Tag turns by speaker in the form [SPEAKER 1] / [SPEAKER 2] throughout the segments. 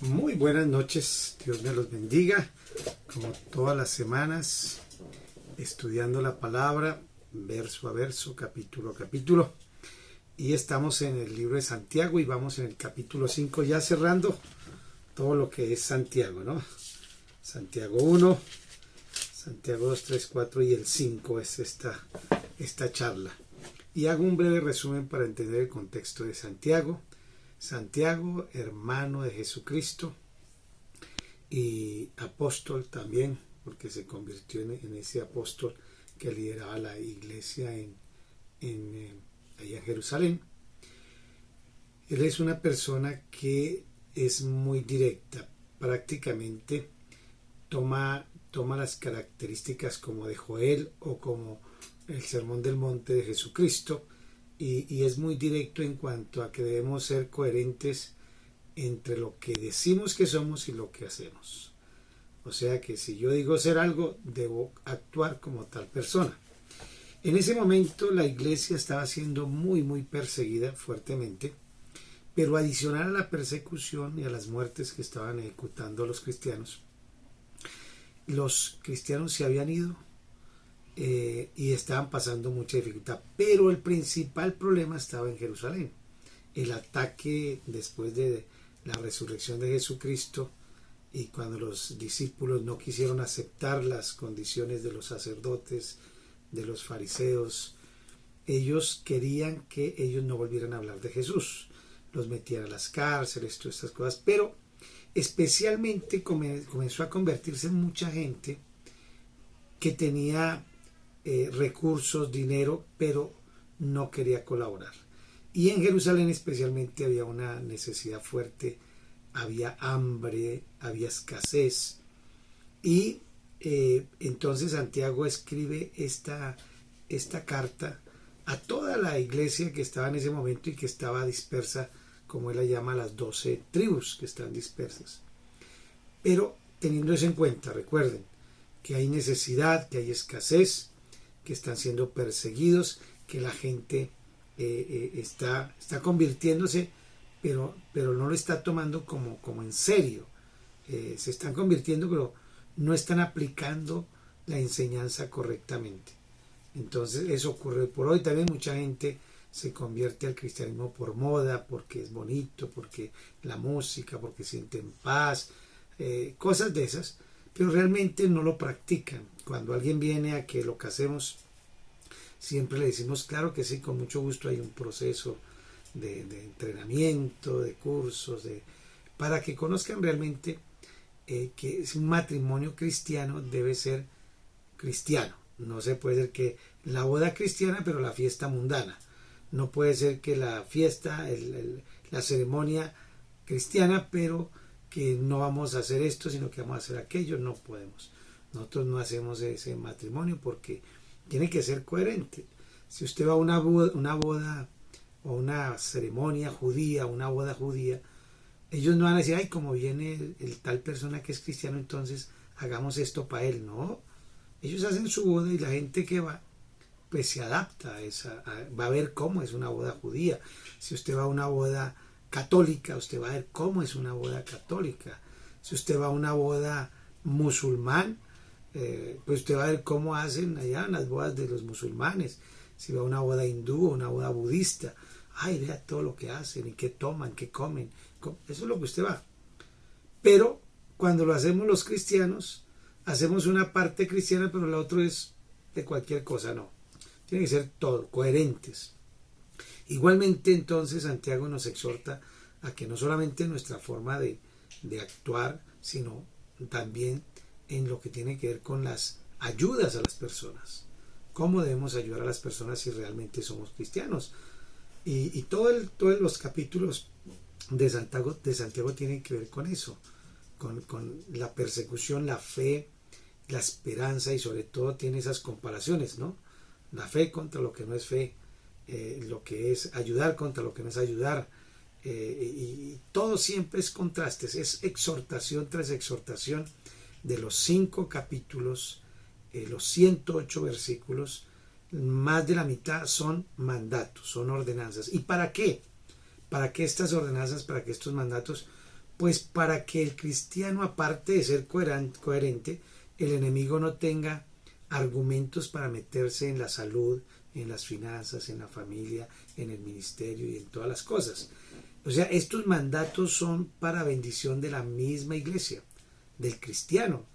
[SPEAKER 1] Muy buenas noches, Dios me los bendiga, como todas las semanas, estudiando la palabra, verso a verso, capítulo a capítulo, y estamos en el libro de Santiago y vamos en el capítulo 5, ya cerrando todo lo que es Santiago, ¿no? Santiago 1, Santiago 2, 3, 4 y el 5 es esta charla. Y hago un breve resumen para entender el contexto de Santiago. Santiago, hermano de Jesucristo y apóstol también, porque se convirtió en ese apóstol que lideraba la iglesia allá en Jerusalén. Él es una persona que es muy directa, prácticamente toma las características como de Joel o como el Sermón del Monte de Jesucristo, y es muy directo en cuanto a que debemos ser coherentes entre lo que decimos que somos y lo que hacemos. O sea que si yo digo ser algo, debo actuar como tal persona. En ese momento la iglesia estaba siendo muy perseguida fuertemente, pero adicional a la persecución y a las muertes que estaban ejecutando los cristianos se habían ido y estaban pasando mucha dificultad, pero el principal problema estaba en Jerusalén. El ataque después de la resurrección de Jesucristo, y cuando los discípulos no quisieron aceptar las condiciones de los sacerdotes, de los fariseos, ellos querían que ellos no volvieran a hablar de Jesús, los metían a las cárceles, todas estas cosas, pero especialmente comenzó a convertirse en mucha gente que tenía recursos, dinero, pero no quería colaborar. Y en Jerusalén especialmente había una necesidad fuerte, había hambre, había escasez. Y entonces Santiago escribe esta carta a toda la iglesia que estaba en ese momento y que estaba dispersa, como él la llama, las 12 tribus que están dispersas. Pero teniendo eso en cuenta, recuerden que hay necesidad, que hay escasez, que están siendo perseguidos, que la gente está convirtiéndose, pero no lo está tomando como en serio. Se están convirtiendo, pero no están aplicando la enseñanza correctamente. Entonces eso ocurre por hoy. También mucha gente se convierte al cristianismo por moda, porque es bonito, porque la música, porque sienten paz, cosas de esas, pero realmente no lo practican. Cuando alguien viene a que lo casemos, siempre le decimos, claro que sí, con mucho gusto, hay un proceso de entrenamiento, de cursos, para que conozcan realmente que un matrimonio cristiano debe ser cristiano. No se puede ser que la boda cristiana, pero la fiesta mundana. No puede ser que la fiesta, la ceremonia cristiana, pero que no vamos a hacer esto, sino que vamos a hacer aquello. No podemos. Nosotros no hacemos ese matrimonio porque tiene que ser coherente. Si usted va a una boda o una ceremonia judía, una boda judía, ellos no van a decir, ay, como viene el tal persona que es cristiano, entonces hagamos esto para él. No, ellos hacen su boda y la gente que va, pues se adapta a esa, va a ver cómo es una boda judía. Si usted va a una boda católica, usted va a ver cómo es una boda católica. Si usted va a una boda musulmán, pues usted va a ver cómo hacen allá en las bodas de los musulmanes. Si va a una boda hindú o una boda budista, ay, vea todo lo que hacen y qué toman, qué comen. Eso es lo que usted va. Pero cuando lo hacemos los cristianos, hacemos una parte cristiana, pero la otra es de cualquier cosa. No, tiene que ser todo, coherentes. Igualmente entonces Santiago nos exhorta a que no solamente nuestra forma de actuar, sino también en lo que tiene que ver con las ayudas a las personas. ¿Cómo debemos ayudar a las personas si realmente somos cristianos? Y todos los capítulos de Santiago tienen que ver con eso, con la persecución, la fe, la esperanza, y sobre todo tiene esas comparaciones, ¿no? La fe contra lo que no es fe, lo que es ayudar contra lo que no es ayudar, y todo siempre es contrastes, es exhortación tras exhortación. De los 5 capítulos, los 108 versículos, más de la mitad son mandatos, son ordenanzas. ¿Y para qué? ¿Para qué estas ordenanzas, para qué estos mandatos? Pues para que el cristiano, aparte de ser coherente, el enemigo no tenga argumentos para meterse en la salud, en las finanzas, en la familia, en el ministerio y en todas las cosas. O sea, estos mandatos son para bendición de la misma iglesia, del cristiano.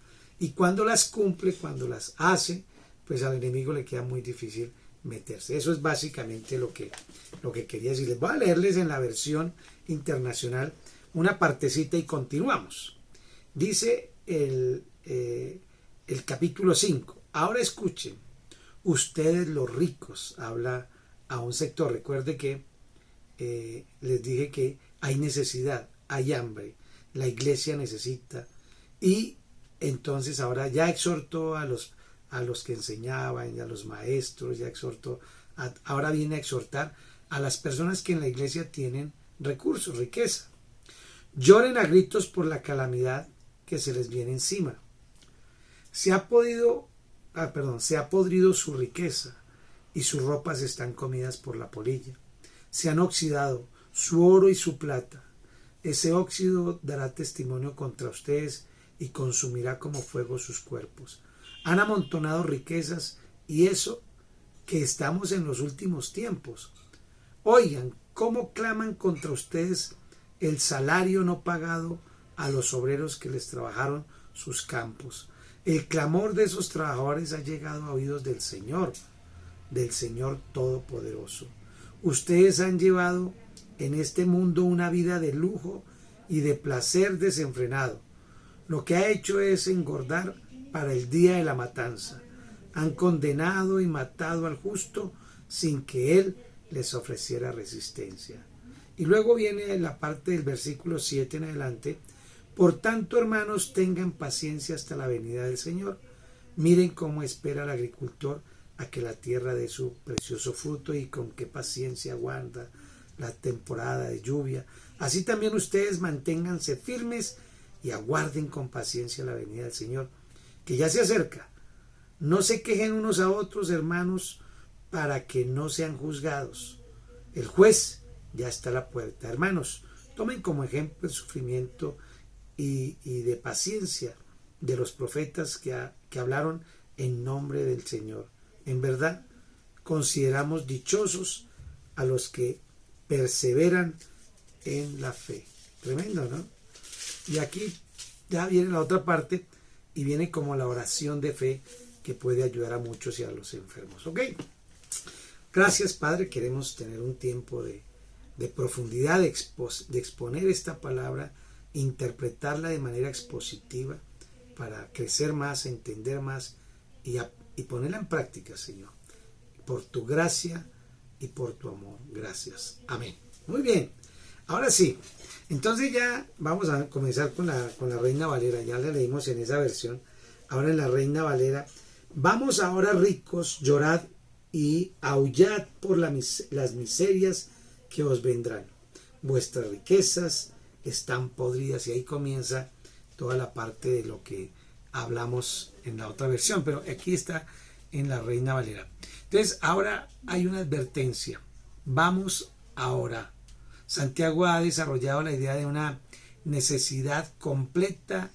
[SPEAKER 1] Y cuando las cumple, cuando las hace, pues al enemigo le queda muy difícil meterse. Eso es básicamente lo que quería decirles. Voy a leerles en la versión internacional una partecita y continuamos. Dice el capítulo 5. Ahora escuchen, ustedes los ricos, habla a un sector. Recuerde que les dije que hay necesidad, hay hambre, la iglesia necesita, y entonces ahora ya exhortó a los que enseñaban, a los maestros, ya exhortó, ahora viene a exhortar a las personas que en la iglesia tienen recursos, riqueza. Lloren a gritos por la calamidad que se les viene encima. Se ha podrido su riqueza y sus ropas están comidas por la polilla. Se han oxidado su oro y su plata. Ese óxido dará testimonio contra ustedes y consumirá como fuego sus cuerpos. Han amontonado riquezas y eso que estamos en los últimos tiempos. Oigan, cómo claman contra ustedes el salario no pagado a los obreros que les trabajaron sus campos. El clamor de esos trabajadores ha llegado a oídos del Señor Todopoderoso. Ustedes han llevado en este mundo una vida de lujo y de placer desenfrenado. Lo que ha hecho es engordar para el día de la matanza. Han condenado y matado al justo sin que él les ofreciera resistencia. Y luego viene la parte del versículo 7 en adelante. Por tanto, hermanos, tengan paciencia hasta la venida del Señor. Miren cómo espera el agricultor a que la tierra dé su precioso fruto y con qué paciencia aguarda la temporada de lluvia. Así también ustedes manténganse firmes y aguarden con paciencia la venida del Señor, que ya se acerca. No se quejen unos a otros, hermanos, para que no sean juzgados. El juez ya está a la puerta. Hermanos, tomen como ejemplo el sufrimiento y de paciencia de los profetas que hablaron en nombre del Señor. En verdad, consideramos dichosos a los que perseveran en la fe. Tremendo, ¿no? Y aquí ya viene la otra parte y viene como la oración de fe que puede ayudar a muchos y a los enfermos. ¿Ok? Gracias, Padre. Queremos tener un tiempo de profundidad, de exponer esta palabra, interpretarla de manera expositiva para crecer más, entender más y ponerla en práctica, Señor. Por tu gracia y por tu amor. Gracias. Amén. Muy bien. Ahora sí. Entonces ya vamos a comenzar con la Reina Valera. Ya la leímos en esa versión. Ahora en la Reina Valera. Vamos ahora, ricos, llorad y aullad por las miserias que os vendrán. Vuestras riquezas están podridas. Y ahí comienza toda la parte de lo que hablamos en la otra versión. Pero aquí está en la Reina Valera. Entonces ahora hay una advertencia. Vamos ahora. Santiago ha desarrollado la idea de una necesidad completa,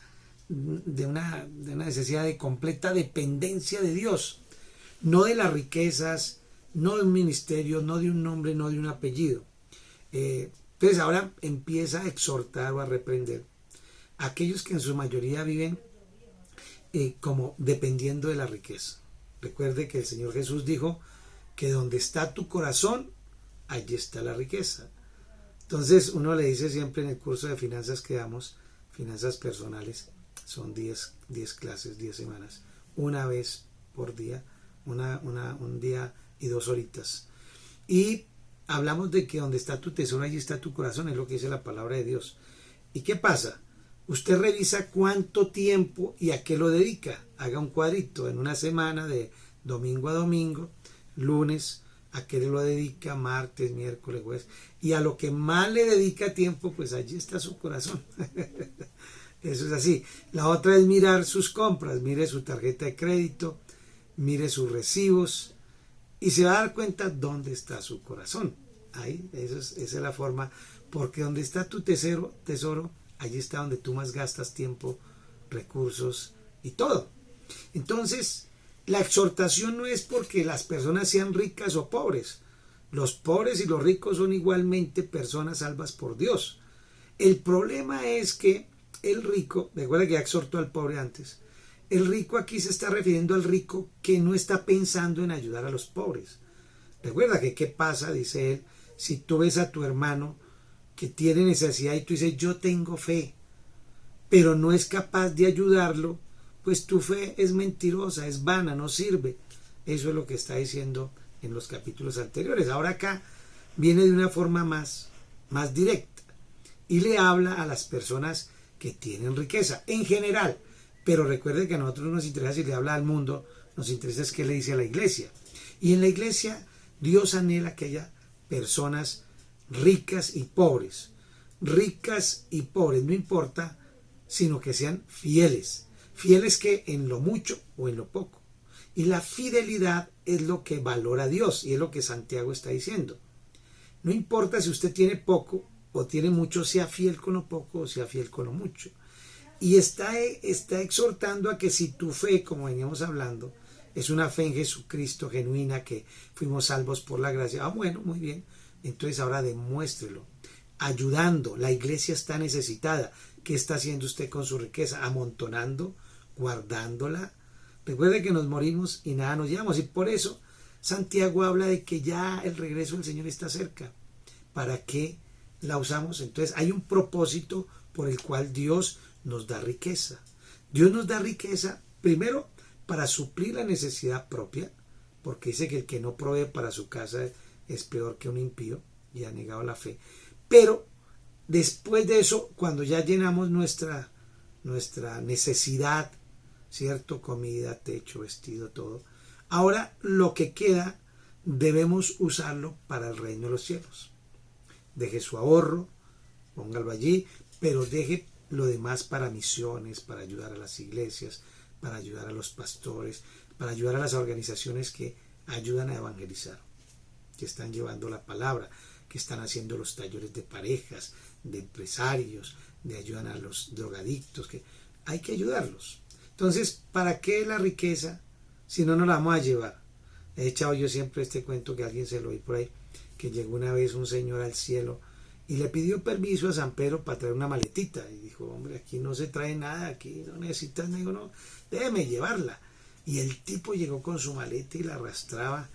[SPEAKER 1] de una necesidad de completa dependencia de Dios, no de las riquezas, no de un ministerio, no de un nombre, no de un apellido. Entonces ahora empieza a exhortar o a reprender a aquellos que en su mayoría viven como dependiendo de la riqueza. Recuerde que el Señor Jesús dijo que donde está tu corazón, allí está la riqueza. Entonces uno le dice siempre en el curso de finanzas que damos, finanzas personales, son 10 clases, 10 semanas, una vez por día, un día y 2 horitas. Y hablamos de que donde está tu tesoro, allí está tu corazón, es lo que dice la palabra de Dios. ¿Y qué pasa? Usted revisa cuánto tiempo y a qué lo dedica. Haga un cuadrito en una semana de domingo a domingo, lunes, a qué lo dedica, martes, miércoles, jueves. Y a lo que más le dedica tiempo, pues allí está su corazón. Eso es así. La otra es mirar sus compras, mire su tarjeta de crédito, mire sus recibos y se va a dar cuenta dónde está su corazón. Ahí, esa es la forma, porque donde está tu tesoro, allí está donde tú más gastas tiempo, recursos y todo. Entonces, la exhortación no es porque las personas sean ricas o pobres. Los pobres y los ricos son igualmente personas salvas por Dios. El problema es que el rico, recuerda que ya exhortó al pobre antes, el rico aquí se está refiriendo al rico que no está pensando en ayudar a los pobres. Recuerda que qué pasa, dice él, si tú ves a tu hermano que tiene necesidad y tú dices, yo tengo fe, pero no es capaz de ayudarlo, pues tu fe es mentirosa, es vana, no sirve. Eso es lo que está diciendo en los capítulos anteriores. Ahora acá viene de una forma más directa y le habla a las personas que tienen riqueza en general. Pero recuerde que a nosotros no nos interesa si le habla al mundo, nos interesa es qué le dice a la iglesia. Y en la iglesia Dios anhela que haya personas ricas y pobres. Ricas y pobres, no importa, sino que sean fieles. Fieles que en lo mucho o en lo poco. Y la fidelidad es lo que valora Dios y es lo que Santiago está diciendo. No importa si usted tiene poco o tiene mucho, sea fiel con lo poco o sea fiel con lo mucho. Y está exhortando a que si tu fe, como veníamos hablando, es una fe en Jesucristo genuina, que fuimos salvos por la gracia. Bueno, muy bien. Entonces ahora demuéstrelo. Ayudando. La iglesia está necesitada. ¿Qué está haciendo usted con su riqueza? Amontonando, guardándola. Recuerde que nos morimos y nada nos llevamos. Y por eso Santiago habla de que ya el regreso del Señor está cerca. ¿Para qué la usamos? Entonces hay un propósito por el cual Dios nos da riqueza. Dios nos da riqueza primero para suplir la necesidad propia, porque dice que el que no provee para su casa es peor que un impío y ha negado la fe. Pero después de eso, cuando ya llenamos nuestra necesidad, ¿cierto? Comida, techo, vestido, todo. Ahora lo que queda debemos usarlo para el reino de los cielos. Deje su ahorro, póngalo allí, pero deje lo demás para misiones, para ayudar a las iglesias, para ayudar a los pastores, para ayudar a las organizaciones que ayudan a evangelizar, que están llevando la palabra, que están haciendo los talleres de parejas, de empresarios, de ayudan a los drogadictos, que hay que ayudarlos. Entonces, ¿para qué la riqueza si no nos la vamos a llevar? He echado yo siempre este cuento que alguien se lo oí por ahí, que llegó una vez un señor al cielo y le pidió permiso a San Pedro para traer una maletita. Y dijo, hombre, aquí no se trae nada, aquí no necesitas, me dijo, no, déjeme llevarla. Y el tipo llegó con su maleta y la arrastraba.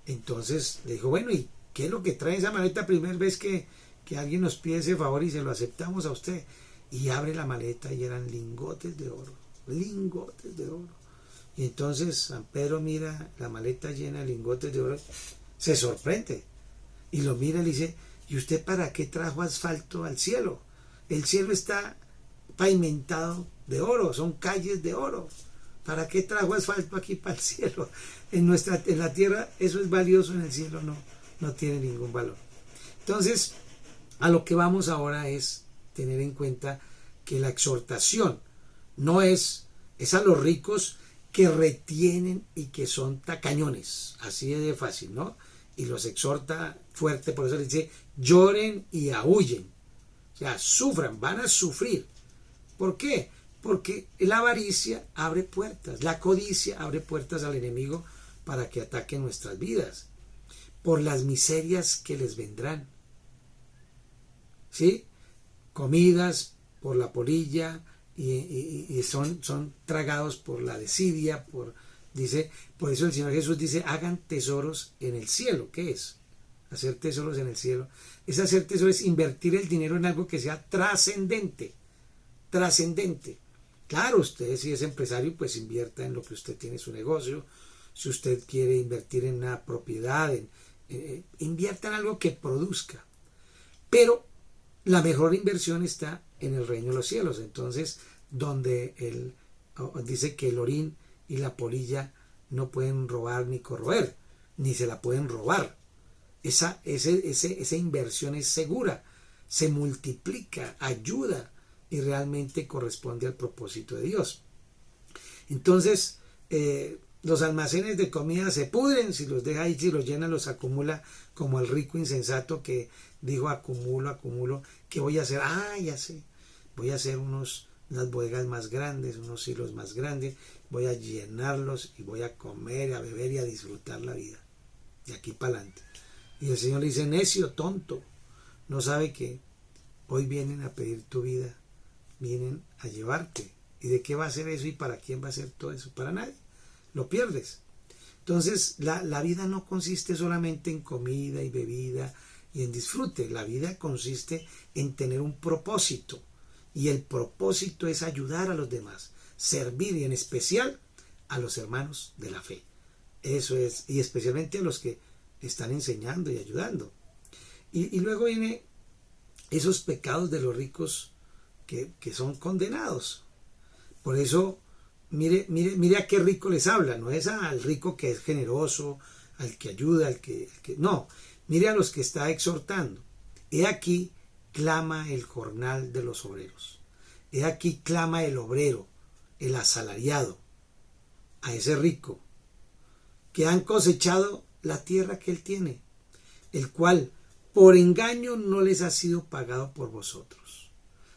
[SPEAKER 1] Entonces le dijo, bueno, ¿y qué es lo que trae esa maleta? Primera vez que alguien nos pide ese favor y se lo aceptamos a usted. Y abre la maleta y eran lingotes de oro, lingotes de oro. Y entonces San Pedro mira la maleta llena de lingotes de oro, se sorprende y lo mira y le dice, ¿y usted para qué trajo asfalto al cielo? El cielo está pavimentado de oro, son calles de oro. ¿Para qué trajo asfalto aquí para el cielo? En la tierra eso es valioso, en el cielo no tiene ningún valor. Entonces, a lo que vamos ahora es tener en cuenta que la exhortación no es a los ricos que retienen y que son tacañones, así de fácil, ¿no? Y los exhorta fuerte, por eso les dice, lloren y aúllen, o sea, sufran, van a sufrir. ¿Por qué? Porque la avaricia abre puertas, la codicia abre puertas al enemigo para que ataque nuestras vidas, por las miserias que les vendrán, ¿sí? Comidas por la polilla y son tragados por la desidia, dice, por eso el Señor Jesús dice, hagan tesoros en el cielo. ¿Qué es? Hacer tesoros en el cielo. Es hacer tesoros, es invertir el dinero en algo que sea trascendente. Trascendente. Claro, usted si es empresario, pues invierta en lo que usted tiene, su negocio. Si usted quiere invertir en una propiedad, invierta en algo que produzca. Pero la mejor inversión está en el reino de los cielos. Entonces, donde dice que el orín y la polilla no pueden robar ni corroer, ni se la pueden robar. Esa inversión es segura, se multiplica, ayuda y realmente corresponde al propósito de Dios. Entonces, los almacenes de comida se pudren si los deja ahí, si los llena, los acumula, como el rico insensato que dijo acumulo, ¿qué voy a hacer? Ya sé, voy a hacer unas bodegas más grandes, unos silos más grandes, voy a llenarlos y voy a comer, a beber y a disfrutar la vida. De aquí para adelante. Y el Señor le dice, necio, tonto, no sabe que hoy vienen a pedir tu vida, vienen a llevarte. ¿Y de qué va a ser eso y para quién va a ser todo eso? Para nadie. Lo pierdes. Entonces, la vida no consiste solamente en comida y bebida y en disfrute. La vida consiste en tener un propósito. Y el propósito es ayudar a los demás, servir y en especial a los hermanos de la fe. Eso es, y especialmente a los que están enseñando y ayudando. Y luego viene esos pecados de los ricos que son condenados. Por eso, mire a qué rico les habla. No es al rico que es generoso, al que ayuda, al que no. Mire a los que está exhortando. He aquí clama el jornal de los obreros. He aquí clama el obrero, el asalariado, a ese rico, que han cosechado la tierra que él tiene, el cual por engaño no les ha sido pagado por vosotros.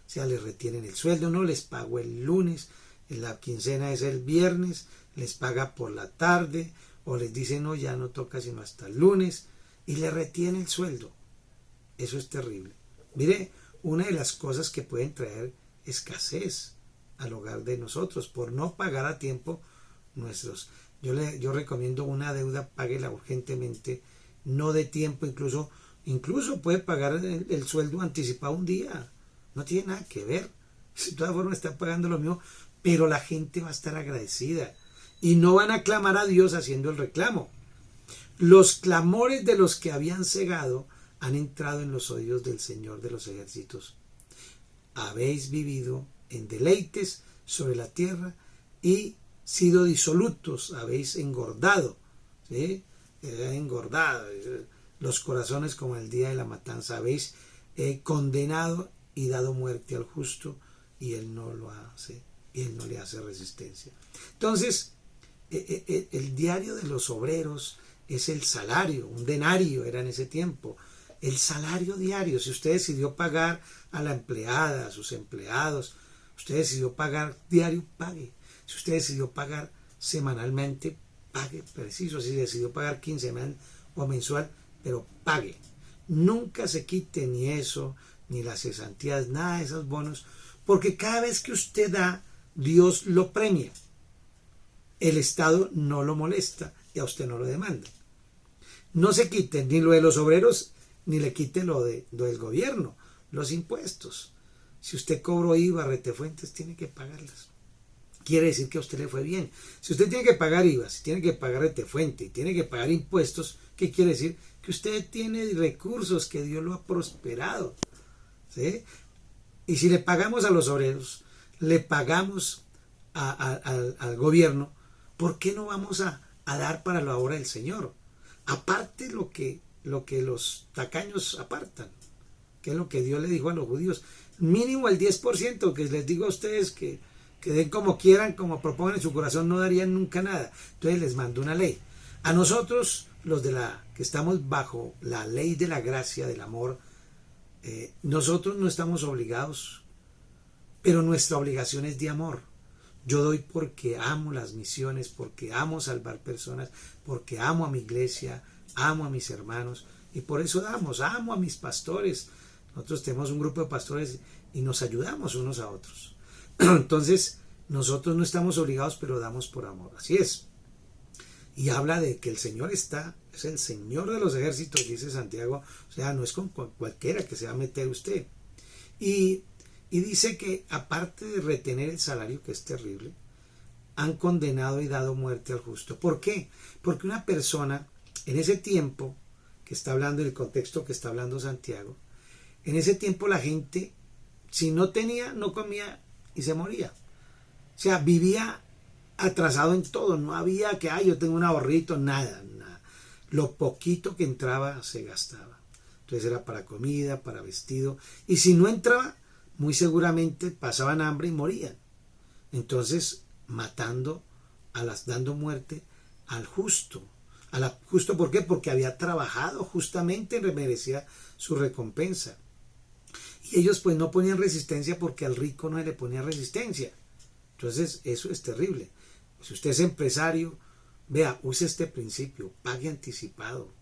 [SPEAKER 1] O sea, les retienen el sueldo, no les pago el lunes, la quincena es el viernes, les paga por la tarde, o les dicen, no, ya no toca sino hasta el lunes, y le retiene el sueldo. Eso es terrible. Mire, una de las cosas que pueden traer escasez al hogar de nosotros, por no pagar a tiempo nuestros. Yo recomiendo una deuda, páguela urgentemente, no de tiempo, incluso puede pagar el sueldo anticipado un día, no tiene nada que ver, de todas formas está pagando lo mismo, pero la gente va a estar agradecida y no van a clamar a Dios haciendo el reclamo. Los clamores de los que habían cegado han entrado en los oídos del Señor de los ejércitos. Habéis vivido en deleites sobre la tierra y sido disolutos, habéis engordado, ¿sí? Engordado los corazones como el día de la matanza, habéis condenado y dado muerte al justo y él no lo hace, y él no le hace resistencia. Entonces, el diario de los obreros es el salario, un denario era en ese tiempo, el salario diario. Si usted decidió pagar a la empleada, a sus empleados, usted decidió pagar diario, pague. Si usted decidió pagar semanalmente, pague preciso. Si decidió pagar quincenal o mensual, pero pague. Nunca se quite ni eso, ni las cesantías, nada de esos bonos, porque cada vez que usted da, Dios lo premia. El Estado no lo molesta y a usted no lo demanda. No se quite ni lo de los obreros, ni le quite lo del gobierno, los impuestos. Si usted cobró IVA, retefuentes, tiene que pagarlas. Quiere decir que a usted le fue bien. Si usted tiene que pagar IVA, si tiene que pagar retefuente, tiene que pagar impuestos, ¿qué quiere decir? Que usted tiene recursos, que Dios lo ha prosperado. ¿Sí? Y si le pagamos a los obreros, le pagamos al gobierno, ¿por qué no vamos a dar para la obra del Señor? Aparte lo que los tacaños apartan, que es lo que Dios le dijo a los judíos, mínimo el 10%, que les digo a ustedes que den como quieran, como propongan en su corazón, no darían nunca nada. Entonces les mando una ley. A nosotros, los que estamos bajo la ley de la gracia, del amor, nosotros no estamos obligados, pero nuestra obligación es de amor. Yo doy porque amo las misiones, porque amo salvar personas, porque amo a mi iglesia, amo a mis hermanos, y por eso damos, amo a mis pastores. Nosotros tenemos un grupo de pastores y nos ayudamos unos a otros. Entonces, nosotros no estamos obligados, pero damos por amor. Así es. Y habla de que el Señor es el Señor de los ejércitos, dice Santiago. O sea, no es con cualquiera que se va a meter usted. Y dice que aparte de retener el salario, que es terrible, han condenado y dado muerte al justo. ¿Por qué? Porque una persona, en ese tiempo, que está hablando, en el contexto que está hablando Santiago, en ese tiempo la gente, si no tenía, no comía y se moría. O sea, vivía atrasado en todo. No había que, yo tengo un ahorrito, nada. Lo poquito que entraba se gastaba. Entonces era para comida, para vestido. Y si no entraba, muy seguramente pasaban hambre y morían. Entonces, dando muerte al justo. ¿Justo por qué? Porque había trabajado justamente y merecía su recompensa. Y ellos pues no ponían resistencia porque al rico no se le ponía resistencia. Entonces eso es terrible. Si usted es empresario, vea, use este principio, pague anticipado,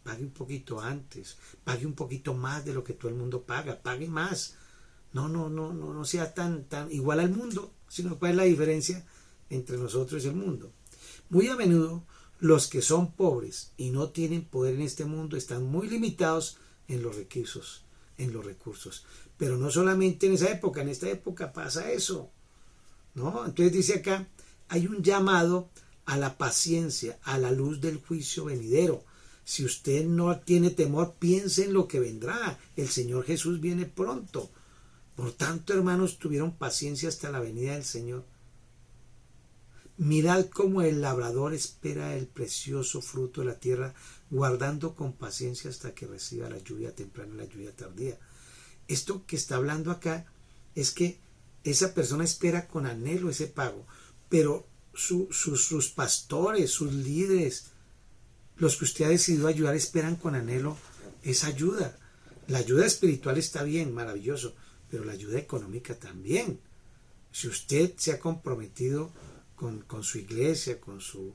[SPEAKER 1] pague un poquito antes, pague un poquito más de lo que todo el mundo paga, pague más. No sea tan igual al mundo, sino cuál es la diferencia entre nosotros y el mundo. Muy a menudo los que son pobres y no tienen poder en este mundo están muy limitados en los recursos. Pero no solamente en esa época, en esta época pasa eso, ¿no? Entonces dice acá, hay un llamado a la paciencia, a la luz del juicio venidero. Si usted no tiene temor, piense en lo que vendrá. El Señor Jesús viene pronto. Por tanto, hermanos, tuvieron paciencia hasta la venida del Señor. Mirad cómo el labrador espera el precioso fruto de la tierra, guardando con paciencia hasta que reciba la lluvia temprana y la lluvia tardía. Esto que está hablando acá es que esa persona espera con anhelo ese pago, pero sus pastores, sus líderes, los que usted ha decidido ayudar, esperan con anhelo esa ayuda. La ayuda espiritual está bien, maravilloso, pero la ayuda económica también. Si usted se ha comprometido con su iglesia, con su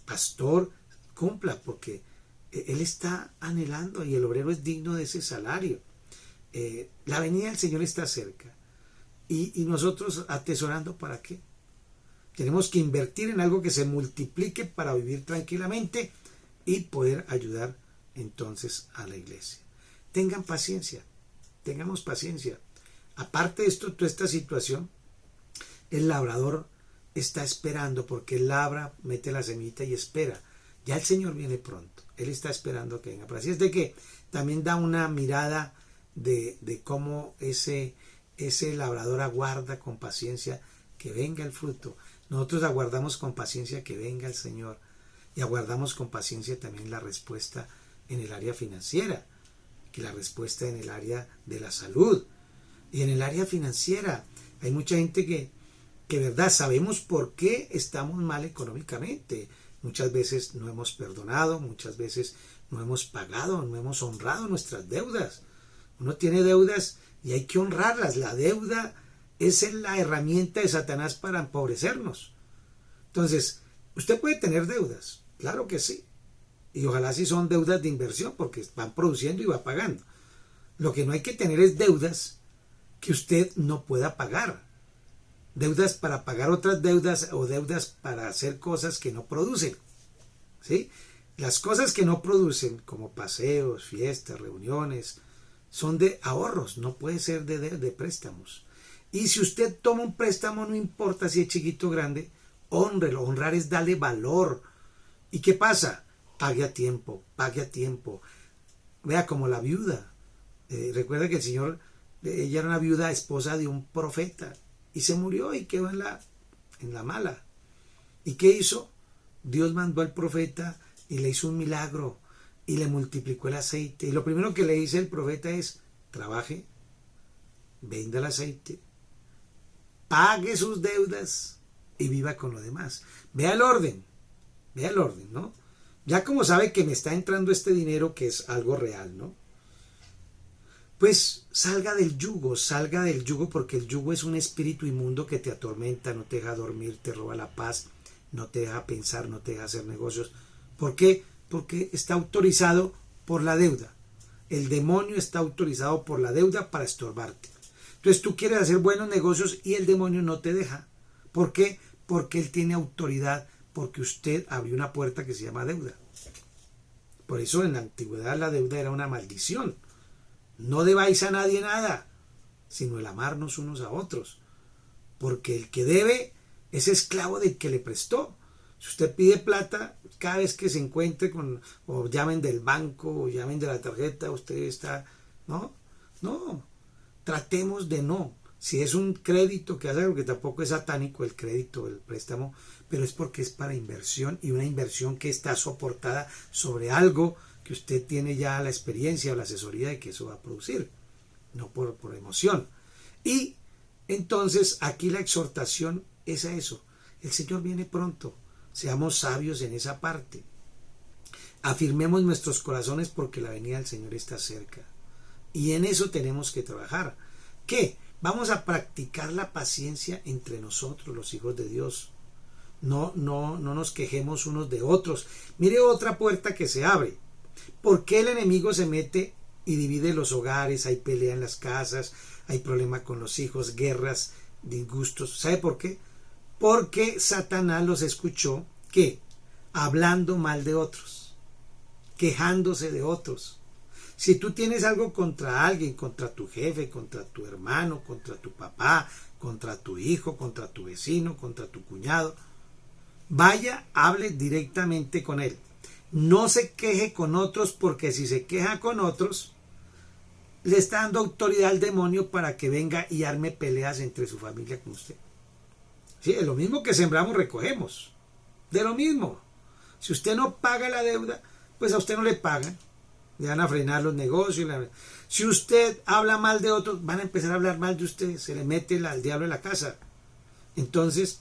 [SPEAKER 1] pastor, cumpla, porque él está anhelando y el obrero es digno de ese salario. La venida del Señor está cerca. Y nosotros atesorando, ¿para qué? Tenemos que invertir en algo que se multiplique para vivir tranquilamente y poder ayudar entonces a la iglesia. Tengan paciencia, tengamos paciencia. Aparte de esto, toda esta situación, el labrador está esperando, porque él labra, mete la semillita y espera. Ya el Señor viene pronto, él está esperando que venga. Pero así es de que también da una mirada de cómo ese labrador aguarda con paciencia que venga el fruto. Nosotros aguardamos con paciencia que venga el Señor y aguardamos con paciencia también la respuesta en el área financiera, que la respuesta en el área de la salud y en el área financiera. Hay mucha gente que verdad sabemos por qué estamos mal económicamente. Muchas veces no hemos perdonado, muchas veces no hemos pagado, no hemos honrado nuestras deudas. Uno tiene deudas y hay que honrarlas. La deuda es la herramienta de Satanás para empobrecernos. Entonces, usted puede tener deudas, claro que sí. Y ojalá si son deudas de inversión, porque van produciendo y va pagando. Lo que no hay que tener es deudas que usted no pueda pagar. Deudas para pagar otras deudas o deudas para hacer cosas que no producen. ¿Sí? Las cosas que no producen, como paseos, fiestas, reuniones, son de ahorros, no puede ser de préstamos. Y si usted toma un préstamo, no importa si es chiquito o grande, hónrelo. Honrar es darle valor. ¿Y qué pasa? Pague a tiempo, pague a tiempo. Vea, como la viuda. Recuerda que el Señor, ella era una viuda esposa de un profeta y se murió y quedó en la mala. ¿Y qué hizo? Dios mandó al profeta y le hizo un milagro y le multiplicó el aceite. Y lo primero que le dice el profeta es: trabaje, venda el aceite, pague sus deudas y viva con lo demás. Vea el orden, ¿no? Ya como sabe que me está entrando este dinero, que es algo real, ¿no? Pues salga del yugo, porque el yugo es un espíritu inmundo que te atormenta, no te deja dormir, te roba la paz, no te deja pensar, no te deja hacer negocios. ¿Por qué? Porque está autorizado por la deuda. El demonio está autorizado por la deuda para estorbarte. Entonces tú quieres hacer buenos negocios y el demonio no te deja. ¿Por qué? Porque él tiene autoridad, porque usted abrió una puerta que se llama deuda. Por eso en la antigüedad la deuda era una maldición. No debáis a nadie nada, sino el amarnos unos a otros. Porque el que debe es esclavo del que le prestó. Si usted pide plata, cada vez que se encuentre o llamen del banco, o llamen de la tarjeta, usted está... No, tratemos de no. Si es un crédito que hace, porque tampoco es satánico el crédito, el préstamo, pero es porque es para inversión, y una inversión que está soportada sobre algo que usted tiene ya la experiencia o la asesoría de que eso va a producir, no por emoción. Y entonces aquí la exhortación es a eso. El Señor viene pronto. Seamos sabios en esa parte. Afirmemos nuestros corazones porque la venida del Señor está cerca. Y en eso tenemos que trabajar. ¿Qué? Vamos a practicar la paciencia entre nosotros, los hijos de Dios. No nos quejemos unos de otros. Mire otra puerta que se abre. ¿Por qué el enemigo se mete y divide los hogares? Hay pelea en las casas, hay problema con los hijos, guerras, disgustos. ¿Sabe por qué? Porque Satanás los escuchó, ¿qué? Hablando mal de otros, quejándose de otros. Si tú tienes algo contra alguien, contra tu jefe, contra tu hermano, contra tu papá, contra tu hijo, contra tu vecino, contra tu cuñado, vaya, hable directamente con él. No se queje con otros, porque si se queja con otros, le está dando autoridad al demonio para que venga y arme peleas entre su familia con usted. Sí, es lo mismo que sembramos, recogemos. De lo mismo. Si usted no paga la deuda, pues a usted no le pagan. Le van a frenar los negocios. Si usted habla mal de otros, van a empezar a hablar mal de usted. Se le mete el diablo en la casa. Entonces,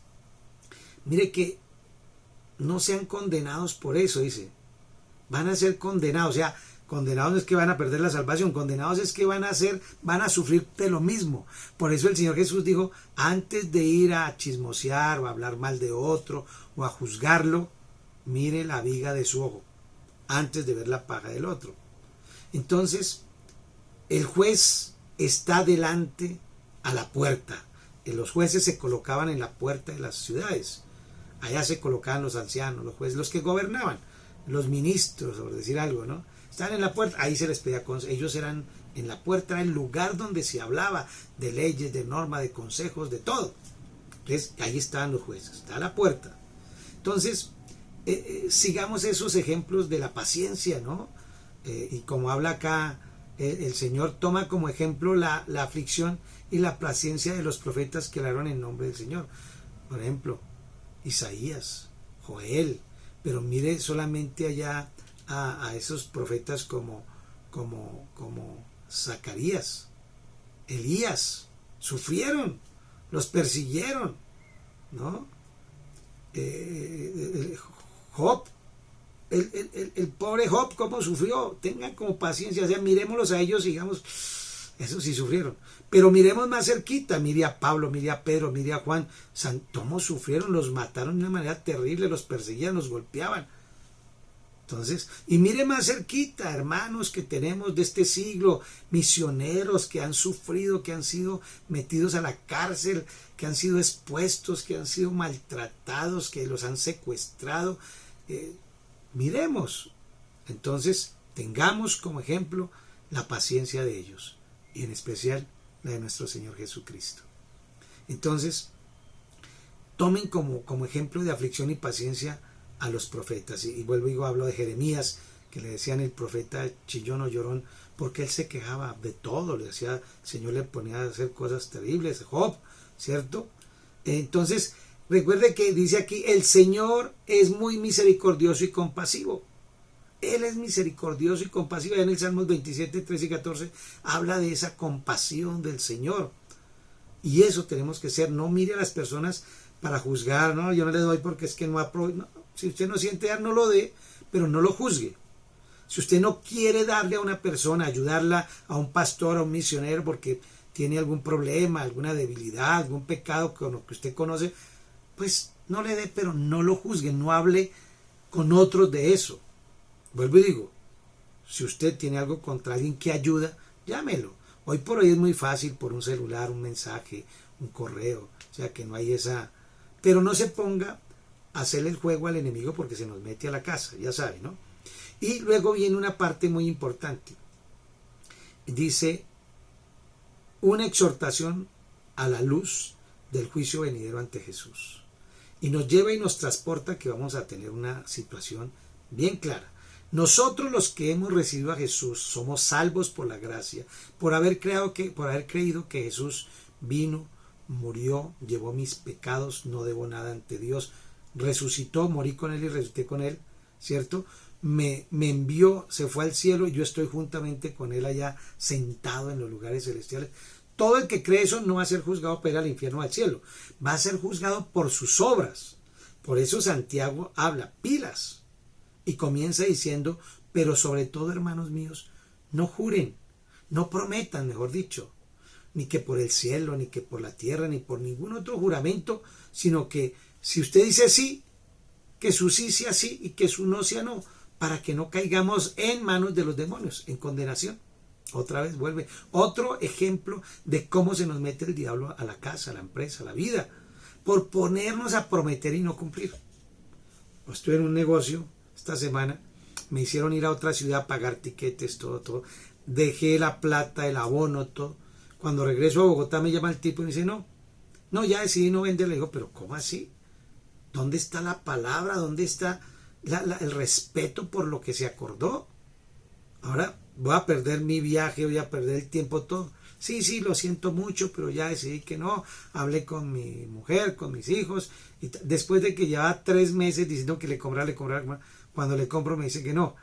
[SPEAKER 1] mire que no sean condenados por eso, dice. Van a ser condenados. O sea, condenados no es que van a perder la salvación. Condenados es que van a sufrir de lo mismo. Por eso el Señor Jesús dijo, antes de ir a chismosear o a hablar mal de otro o a juzgarlo, mire la viga de su ojo antes de ver la paja del otro. Entonces, el juez está delante a la puerta. Los jueces se colocaban en la puerta de las ciudades. Allá se colocaban los ancianos, los jueces, los que gobernaban, los ministros, por decir algo, ¿no? Estaban en la puerta, ahí se les pedía consejo. Ellos eran en la puerta, era el lugar donde se hablaba de leyes, de normas, de consejos, de todo. Entonces, ahí estaban los jueces, está la puerta. Entonces, sigamos esos ejemplos de la paciencia, ¿no? Y como habla acá, el Señor toma como ejemplo la aflicción y la paciencia de los profetas que hablaron en nombre del Señor. Por ejemplo, Isaías, Joel, pero mire solamente allá a esos profetas como Zacarías, Elías, sufrieron, los persiguieron, ¿no? Job, el pobre Job, cómo sufrió. Tengan como paciencia, o sea, miremoslos a ellos y digamos, esos sí sufrieron. Pero miremos más cerquita, mire a Pablo, mire a Pedro, mire a Juan, cómo sufrieron, los mataron de una manera terrible, los perseguían, los golpeaban. Entonces, y mire más cerquita, hermanos que tenemos de este siglo, misioneros que han sufrido, que han sido metidos a la cárcel, que han sido expuestos, que han sido maltratados, que los han secuestrado. Miremos. Entonces, tengamos como ejemplo la paciencia de ellos, y en especial la de nuestro Señor Jesucristo. Entonces, tomen como ejemplo de aflicción y paciencia a los profetas. Y vuelvo y digo, hablo de Jeremías, que le decían el profeta chillón o llorón, porque él se quejaba de todo, le decía, el Señor le ponía a hacer cosas terribles. Job, ¿cierto? Entonces, recuerde que dice aquí, el Señor es muy misericordioso y compasivo. Él es misericordioso y compasivo. En el Salmos 27, 13 y 14 habla de esa compasión del Señor. Y eso tenemos que ser. No mire a las personas para juzgar, no, yo no le doy porque es que no aprovecho. No. Si usted no siente dar, no lo dé, pero no lo juzgue. Si usted no quiere darle a una persona, ayudarla a un pastor, a un misionero, porque tiene algún problema, alguna debilidad, algún pecado con lo que usted conoce, pues no le dé, pero no lo juzgue, no hable con otros de eso. Vuelvo y digo, si usted tiene algo contra alguien que ayuda, llámelo. Hoy por hoy es muy fácil por un celular, un mensaje, un correo, o sea que no hay esa... Pero no se ponga a hacerle el juego al enemigo porque se nos mete a la casa, ya sabe, ¿no? Y luego viene una parte muy importante. Dice, una exhortación a la luz del juicio venidero ante Jesús. Y nos lleva y nos transporta que vamos a tener una situación bien clara. Nosotros los que hemos recibido a Jesús somos salvos por la gracia, por haber creído que Jesús vino, murió, llevó mis pecados, no debo nada ante Dios, resucitó, morí con Él y resucité con Él, ¿cierto? Me envió, se fue al cielo y yo estoy juntamente con Él allá sentado en los lugares celestiales. Todo el que cree eso no va a ser juzgado para ir al infierno o al cielo, va a ser juzgado por sus obras. Por eso Santiago habla, pilas. Y comienza diciendo, pero sobre todo, hermanos míos, no juren No prometan, mejor dicho, ni que por el cielo, ni que por la tierra, ni por ningún otro juramento, sino que si usted dice sí, que su sí sea sí y que su no sea no, para que no caigamos en manos de los demonios, en condenación. Otra vez vuelve otro ejemplo de cómo se nos mete el diablo a la casa, a la empresa, a la vida, por ponernos a prometer y no cumplir. Estuve en un negocio esta semana, me hicieron ir a otra ciudad, pagar tiquetes, todo. Dejé la plata, el abono, todo. Cuando regreso a Bogotá me llama el tipo y me dice, no, ya decidí no vender. Le digo, pero ¿cómo así? ¿Dónde está la palabra? ¿Dónde está el respeto por lo que se acordó? Ahora voy a perder mi viaje, voy a perder el tiempo, todo. Sí, lo siento mucho, pero ya decidí que no. Hablé con mi mujer, con mis hijos. Y después de que llevaba 3 meses diciendo que le comprara, cuando le compro me dice que no.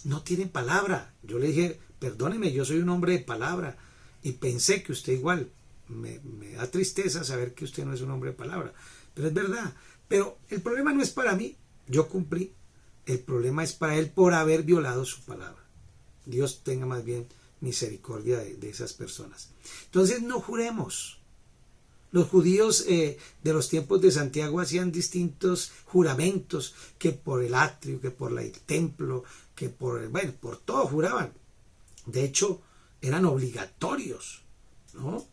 [SPEAKER 1] No tienen palabra. Yo le dije, perdóneme, yo soy un hombre de palabra. Y pensé que usted igual. Me da tristeza saber que usted no es un hombre de palabra. Pero es verdad. Pero el problema no es para mí. Yo cumplí. El problema es para él por haber violado su palabra. Dios tenga más bien misericordia de esas personas. Entonces no juremos. Los judíos de los tiempos de Santiago hacían distintos juramentos, que por el atrio, que por el templo, que por todo juraban. De hecho, eran obligatorios, ¿no?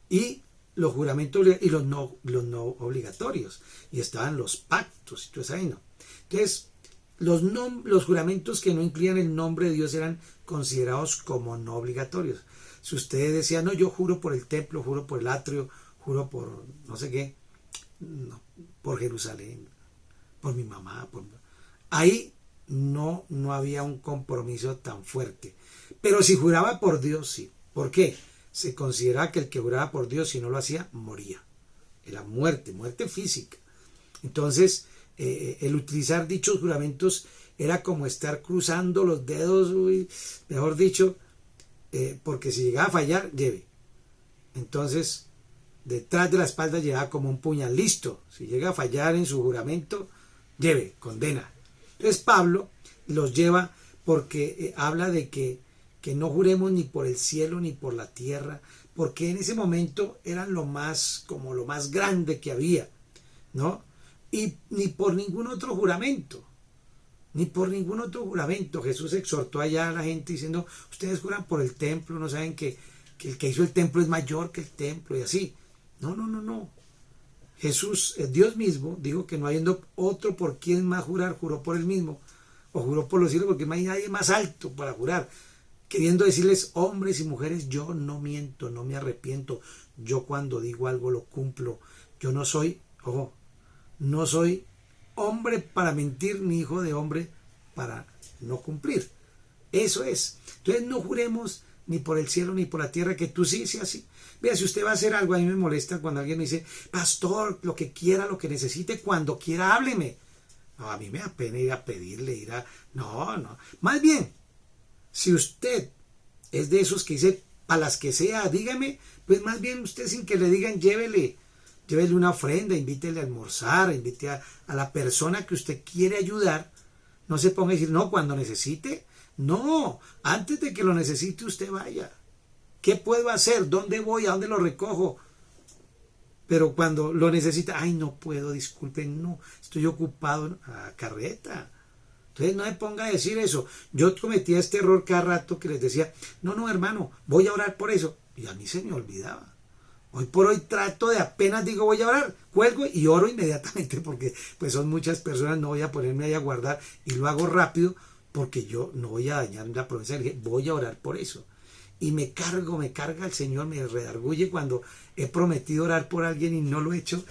[SPEAKER 1] Y los juramentos y los no obligatorios. Y estaban los pactos y todo eso, ¿no? Entonces, los juramentos que no incluían el nombre de Dios eran considerados como no obligatorios. Si usted decía, no, yo juro por el templo, juro por el atrio, juro por no sé qué, no, por Jerusalén, por mi mamá, ahí no había un compromiso tan fuerte. Pero si juraba por Dios, sí. ¿Por qué? Se consideraba que el que juraba por Dios, si no lo hacía, moría. Era muerte física. Entonces, el utilizar dichos juramentos era como estar cruzando los dedos, mejor dicho, porque si llegaba a fallar, lleve. Entonces, detrás de la espalda llevaba como un puñal, listo. Si llega a fallar en su juramento, lleve, condena. Entonces Pablo los lleva porque habla de que no juremos ni por el cielo ni por la tierra, porque en ese momento eran lo más grande que había, ¿no? Y ni por ningún otro juramento. Jesús exhortó allá a la gente diciendo, ustedes juran por el templo, no saben que el que hizo el templo es mayor que el templo y así. No. Jesús, Dios mismo, dijo que no habiendo otro por quien más jurar, juró por él mismo, o juró por los cielos, porque no hay nadie más alto para jurar, queriendo decirles, hombres y mujeres, yo no miento, no me arrepiento, yo cuando digo algo lo cumplo, yo no soy hombre para mentir, ni hijo de hombre para no cumplir. Eso es. Entonces no juremos ni por el cielo ni por la tierra, que tú sí sea así. Vea, si usted va a hacer algo, a mí me molesta cuando alguien me dice, pastor, lo que quiera, lo que necesite, cuando quiera, hábleme. No, a mí me da pena ir a pedirle, no. Más bien, si usted es de esos que dice, para las que sea, dígame, pues más bien usted sin que le digan, llévele una ofrenda, invítele a almorzar, invite a la persona que usted quiere ayudar. No se ponga a decir, no, cuando necesite. No, antes de que lo necesite usted vaya. ¿Qué puedo hacer? ¿Dónde voy? ¿A dónde lo recojo? Pero cuando lo necesita, ay, no puedo, disculpen, no, estoy ocupado, a carreta. Entonces no me ponga a decir eso. Yo cometía este error cada rato que les decía, no, hermano, voy a orar por eso. Y a mí se me olvidaba. Hoy por hoy trato de apenas digo voy a orar, cuelgo y oro inmediatamente porque pues son muchas personas, no voy a ponerme ahí a guardar y lo hago rápido porque yo no voy a dañar la promesa, voy a orar por eso. Y me carga el Señor, me redarguye cuando he prometido orar por alguien y no lo he hecho.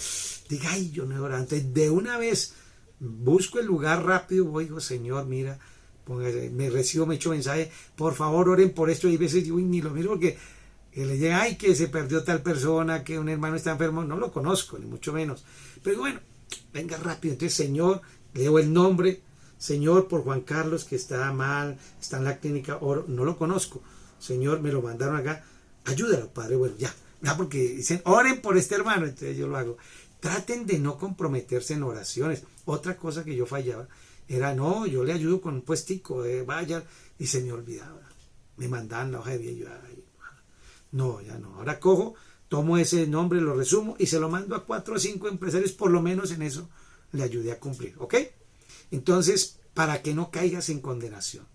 [SPEAKER 1] Diga, ay, yo no he orado. Entonces, de una vez, busco el lugar rápido, voy, digo, Señor, mira, me echo mensaje, por favor, oren por esto. Y hay veces digo, ni lo miro porque le llega, ay, que se perdió tal persona, que un hermano está enfermo. No lo conozco, ni mucho menos. Pero bueno, venga rápido. Entonces, Señor, leo el nombre, Señor, por Juan Carlos, que está mal, está en la clínica, oro, no lo conozco. Señor, me lo mandaron acá, ayúdalo, Padre. Bueno, ya, porque dicen, oren por este hermano, entonces yo lo hago. Traten de no comprometerse en oraciones. Otra cosa que yo fallaba era, no, yo le ayudo con un puestico, vaya, y se me olvidaba. Me mandaban la hoja de vida y yo, ay, No, ya no. Ahora cojo, tomo ese nombre, lo resumo y se lo mando a 4 o 5 empresarios, por lo menos en eso le ayudé a cumplir, ¿ok? Entonces, para que no caigas en condenación,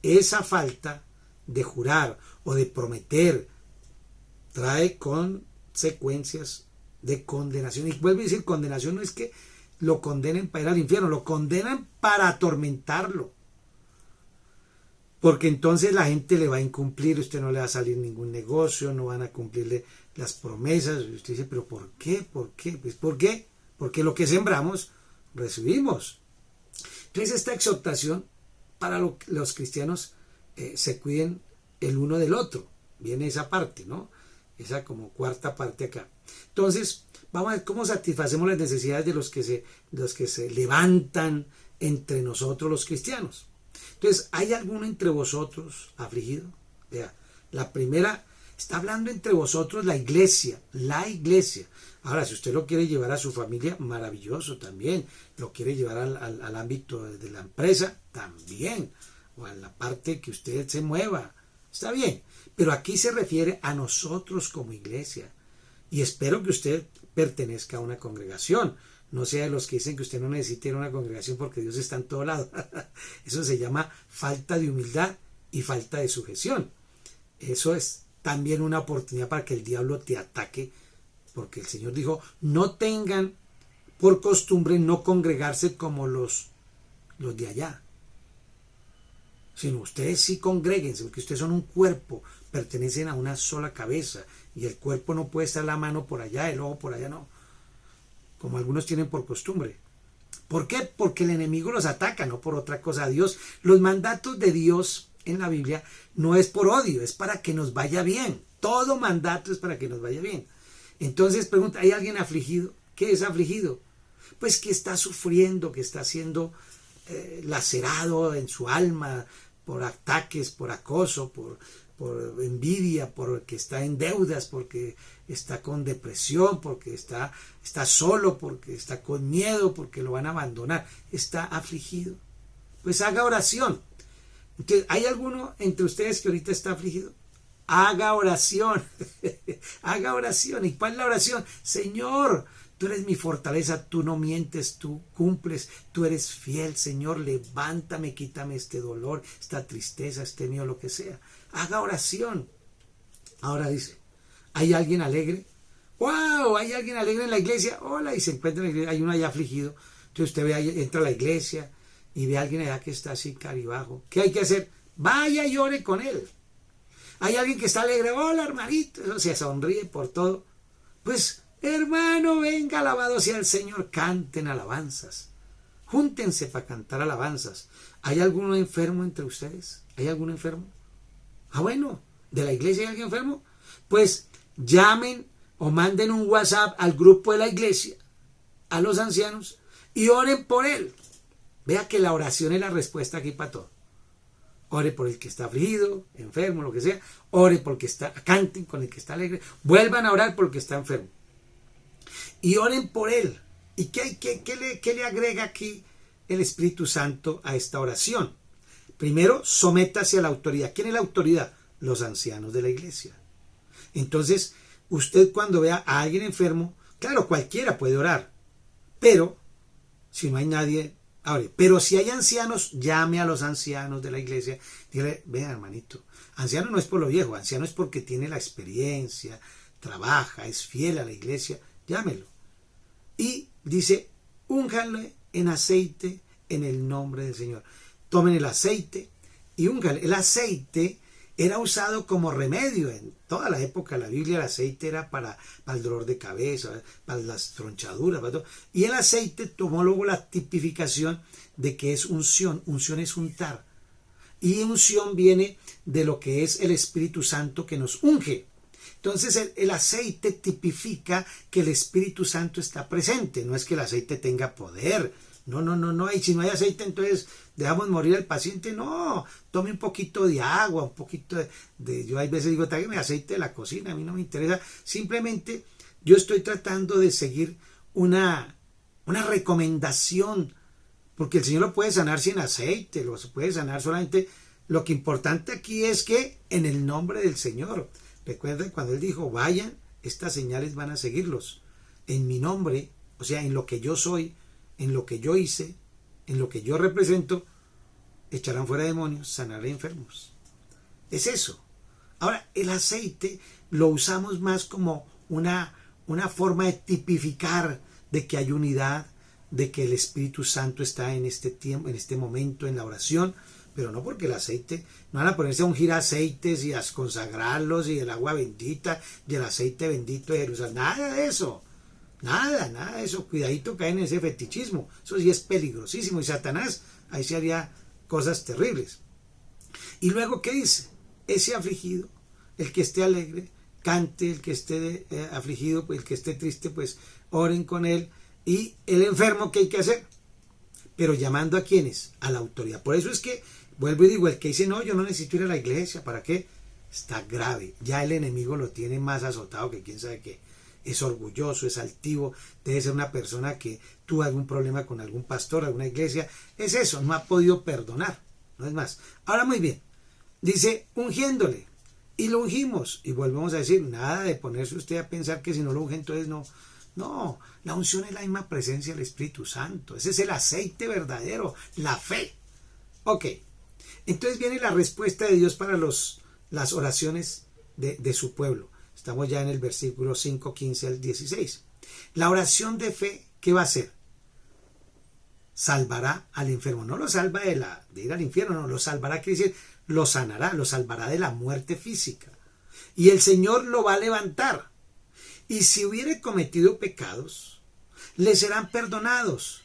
[SPEAKER 1] esa falta de jurar o de prometer trae consecuencias de condenación. Y vuelvo a decir, condenación no es que lo condenen para ir al infierno, lo condenan para atormentarlo. Porque entonces la gente le va a incumplir, usted no le va a salir ningún negocio, no van a cumplirle las promesas. Y usted dice, pero ¿por qué? ¿Por qué? Pues ¿por qué? Porque lo que sembramos, recibimos. Entonces esta exhortación para los cristianos se cuiden el uno del otro. Viene esa parte, ¿no? Esa como cuarta parte acá. Entonces, vamos a ver cómo satisfacemos las necesidades de los que se levantan entre nosotros los cristianos. Entonces, ¿hay alguno entre vosotros afligido? Vea, la primera, está hablando entre vosotros la iglesia, la iglesia. Ahora, si usted lo quiere llevar a su familia, maravilloso también. Lo quiere llevar al ámbito de la empresa, también. O a la parte que usted se mueva, está bien. Pero aquí se refiere a nosotros como iglesia. Y espero que usted pertenezca a una congregación. No sea de los que dicen que usted no necesita ir a una congregación porque Dios está en todo lado. Eso se llama falta de humildad y falta de sujeción. Eso es también una oportunidad para que el diablo te ataque. Porque el Señor dijo, no tengan por costumbre no congregarse como los de allá. Sino ustedes sí congréguense, porque ustedes son un cuerpo, pertenecen a una sola cabeza. Y el cuerpo no puede estar la mano por allá, el ojo por allá, no. Como algunos tienen por costumbre. ¿Por qué? Porque el enemigo los ataca, no por otra cosa. Dios, los mandatos de Dios en la Biblia no es por odio, es para que nos vaya bien. Todo mandato es para que nos vaya bien. Entonces pregunta, ¿hay alguien afligido? ¿Qué es afligido? Pues que está sufriendo, que está siendo lacerado en su alma por ataques, por acoso, por envidia, porque está en deudas, porque está con depresión, porque está solo, porque está con miedo, porque lo van a abandonar, está afligido. Pues haga oración. Entonces, ¿hay alguno entre ustedes que ahorita está afligido? Haga oración. Haga oración. ¿Y cuál es la oración? Señor, tú eres mi fortaleza, tú no mientes, tú cumples, tú eres fiel, Señor, levántame, quítame este dolor, esta tristeza, este miedo, lo que sea. Haga oración. Ahora dice, ¿hay alguien alegre? ¡Wow! ¿Hay alguien alegre en la iglesia? Hola, y se encuentra en la iglesia, hay uno allá afligido. Entonces usted ve, entra a la iglesia y ve a alguien allá que está así caribajo. ¿Qué hay que hacer? Vaya y ore con él. Hay alguien que está alegre, hola hermanito, eso se sonríe por todo. Pues, hermano, venga, alabado sea el Señor, canten alabanzas. Júntense para cantar alabanzas. ¿Hay alguno enfermo entre ustedes? ¿Hay algún enfermo? Ah, bueno, ¿de la iglesia hay alguien enfermo? Pues llamen o manden un WhatsApp al grupo de la iglesia, a los ancianos, y oren por él. Vea que la oración es la respuesta aquí para todo. Ore por el que está afligido, enfermo, lo que sea. Ore por el que está, canten con el que está alegre. Vuelvan a orar por el que está enfermo. Y oren por él. ¿Y qué le agrega aquí el Espíritu Santo a esta oración? Primero, sométase a la autoridad. ¿Quién es la autoridad? Los ancianos de la iglesia. Entonces, usted cuando vea a alguien enfermo, claro, cualquiera puede orar. Pero, si no hay nadie... Ahora, pero si hay ancianos, llame a los ancianos de la iglesia. Dígale, vea hermanito, anciano no es por lo viejo, anciano es porque tiene la experiencia, trabaja, es fiel a la iglesia, llámelo. Y dice, únjanle en aceite en el nombre del Señor. Tomen el aceite y únjanle. El aceite era usado como remedio en toda la época de la Biblia. El aceite era para el dolor de cabeza, para las tronchaduras, para todo. Y el aceite tomó luego la tipificación de que es unción. Unción es untar. Y unción viene de lo que es el Espíritu Santo que nos unge. Entonces el aceite tipifica que el Espíritu Santo está presente. No es que el aceite tenga poder. No. Y si no hay aceite, entonces dejamos morir al paciente. No, tome un poquito de agua, un poquito de yo hay veces digo, tráigame aceite de la cocina, a mí no me interesa. Simplemente yo estoy tratando de seguir una recomendación, porque el Señor lo puede sanar sin aceite, lo puede sanar solamente. Lo que importante aquí es que en el nombre del Señor. Recuerden cuando él dijo, vayan, estas señales van a seguirlos. En mi nombre, o sea, en lo que yo soy, en lo que yo hice, en lo que yo represento, echarán fuera demonios, sanarán enfermos. Es eso. Ahora, el aceite lo usamos más como una forma de tipificar de que hay unidad, de que el Espíritu Santo está en este tiempo, en este momento, en la oración, pero no porque el aceite, no van a ponerse a ungir aceites y a consagrarlos y el agua bendita y el aceite bendito de Jerusalén, nada de eso, nada de eso, cuidadito caen en ese fetichismo, eso sí es peligrosísimo y Satanás ahí se haría cosas terribles. Y luego, ¿qué dice? Ese afligido, el que esté alegre, cante, el que esté afligido, el que esté triste, pues oren con él. Y el enfermo, ¿qué hay que hacer? Pero llamando a quienes, a la autoridad. Por eso es que, vuelvo y digo, el que dice, no, yo no necesito ir a la iglesia, ¿para qué? Está grave, ya el enemigo lo tiene más azotado que quién sabe qué. Es orgulloso, es altivo, debe ser una persona que tuvo algún problema con algún pastor, alguna iglesia. Es eso, no ha podido perdonar, no es más. Ahora muy bien, dice, ungiéndole. Y lo ungimos. Y volvemos a decir, nada de ponerse usted a pensar que si no lo unge, entonces no. No, la unción es la misma presencia del Espíritu Santo. Ese es el aceite verdadero, la fe. Ok, entonces viene la respuesta de Dios para las oraciones de su pueblo. Estamos ya en el versículo 5, 15 al 16. La oración de fe, ¿qué va a hacer? Salvará al enfermo. No lo salva de ir al infierno, no, lo salvará, quiere decir, lo sanará, lo salvará de la muerte física. Y el Señor lo va a levantar. Y si hubiere cometido pecados, le serán perdonados.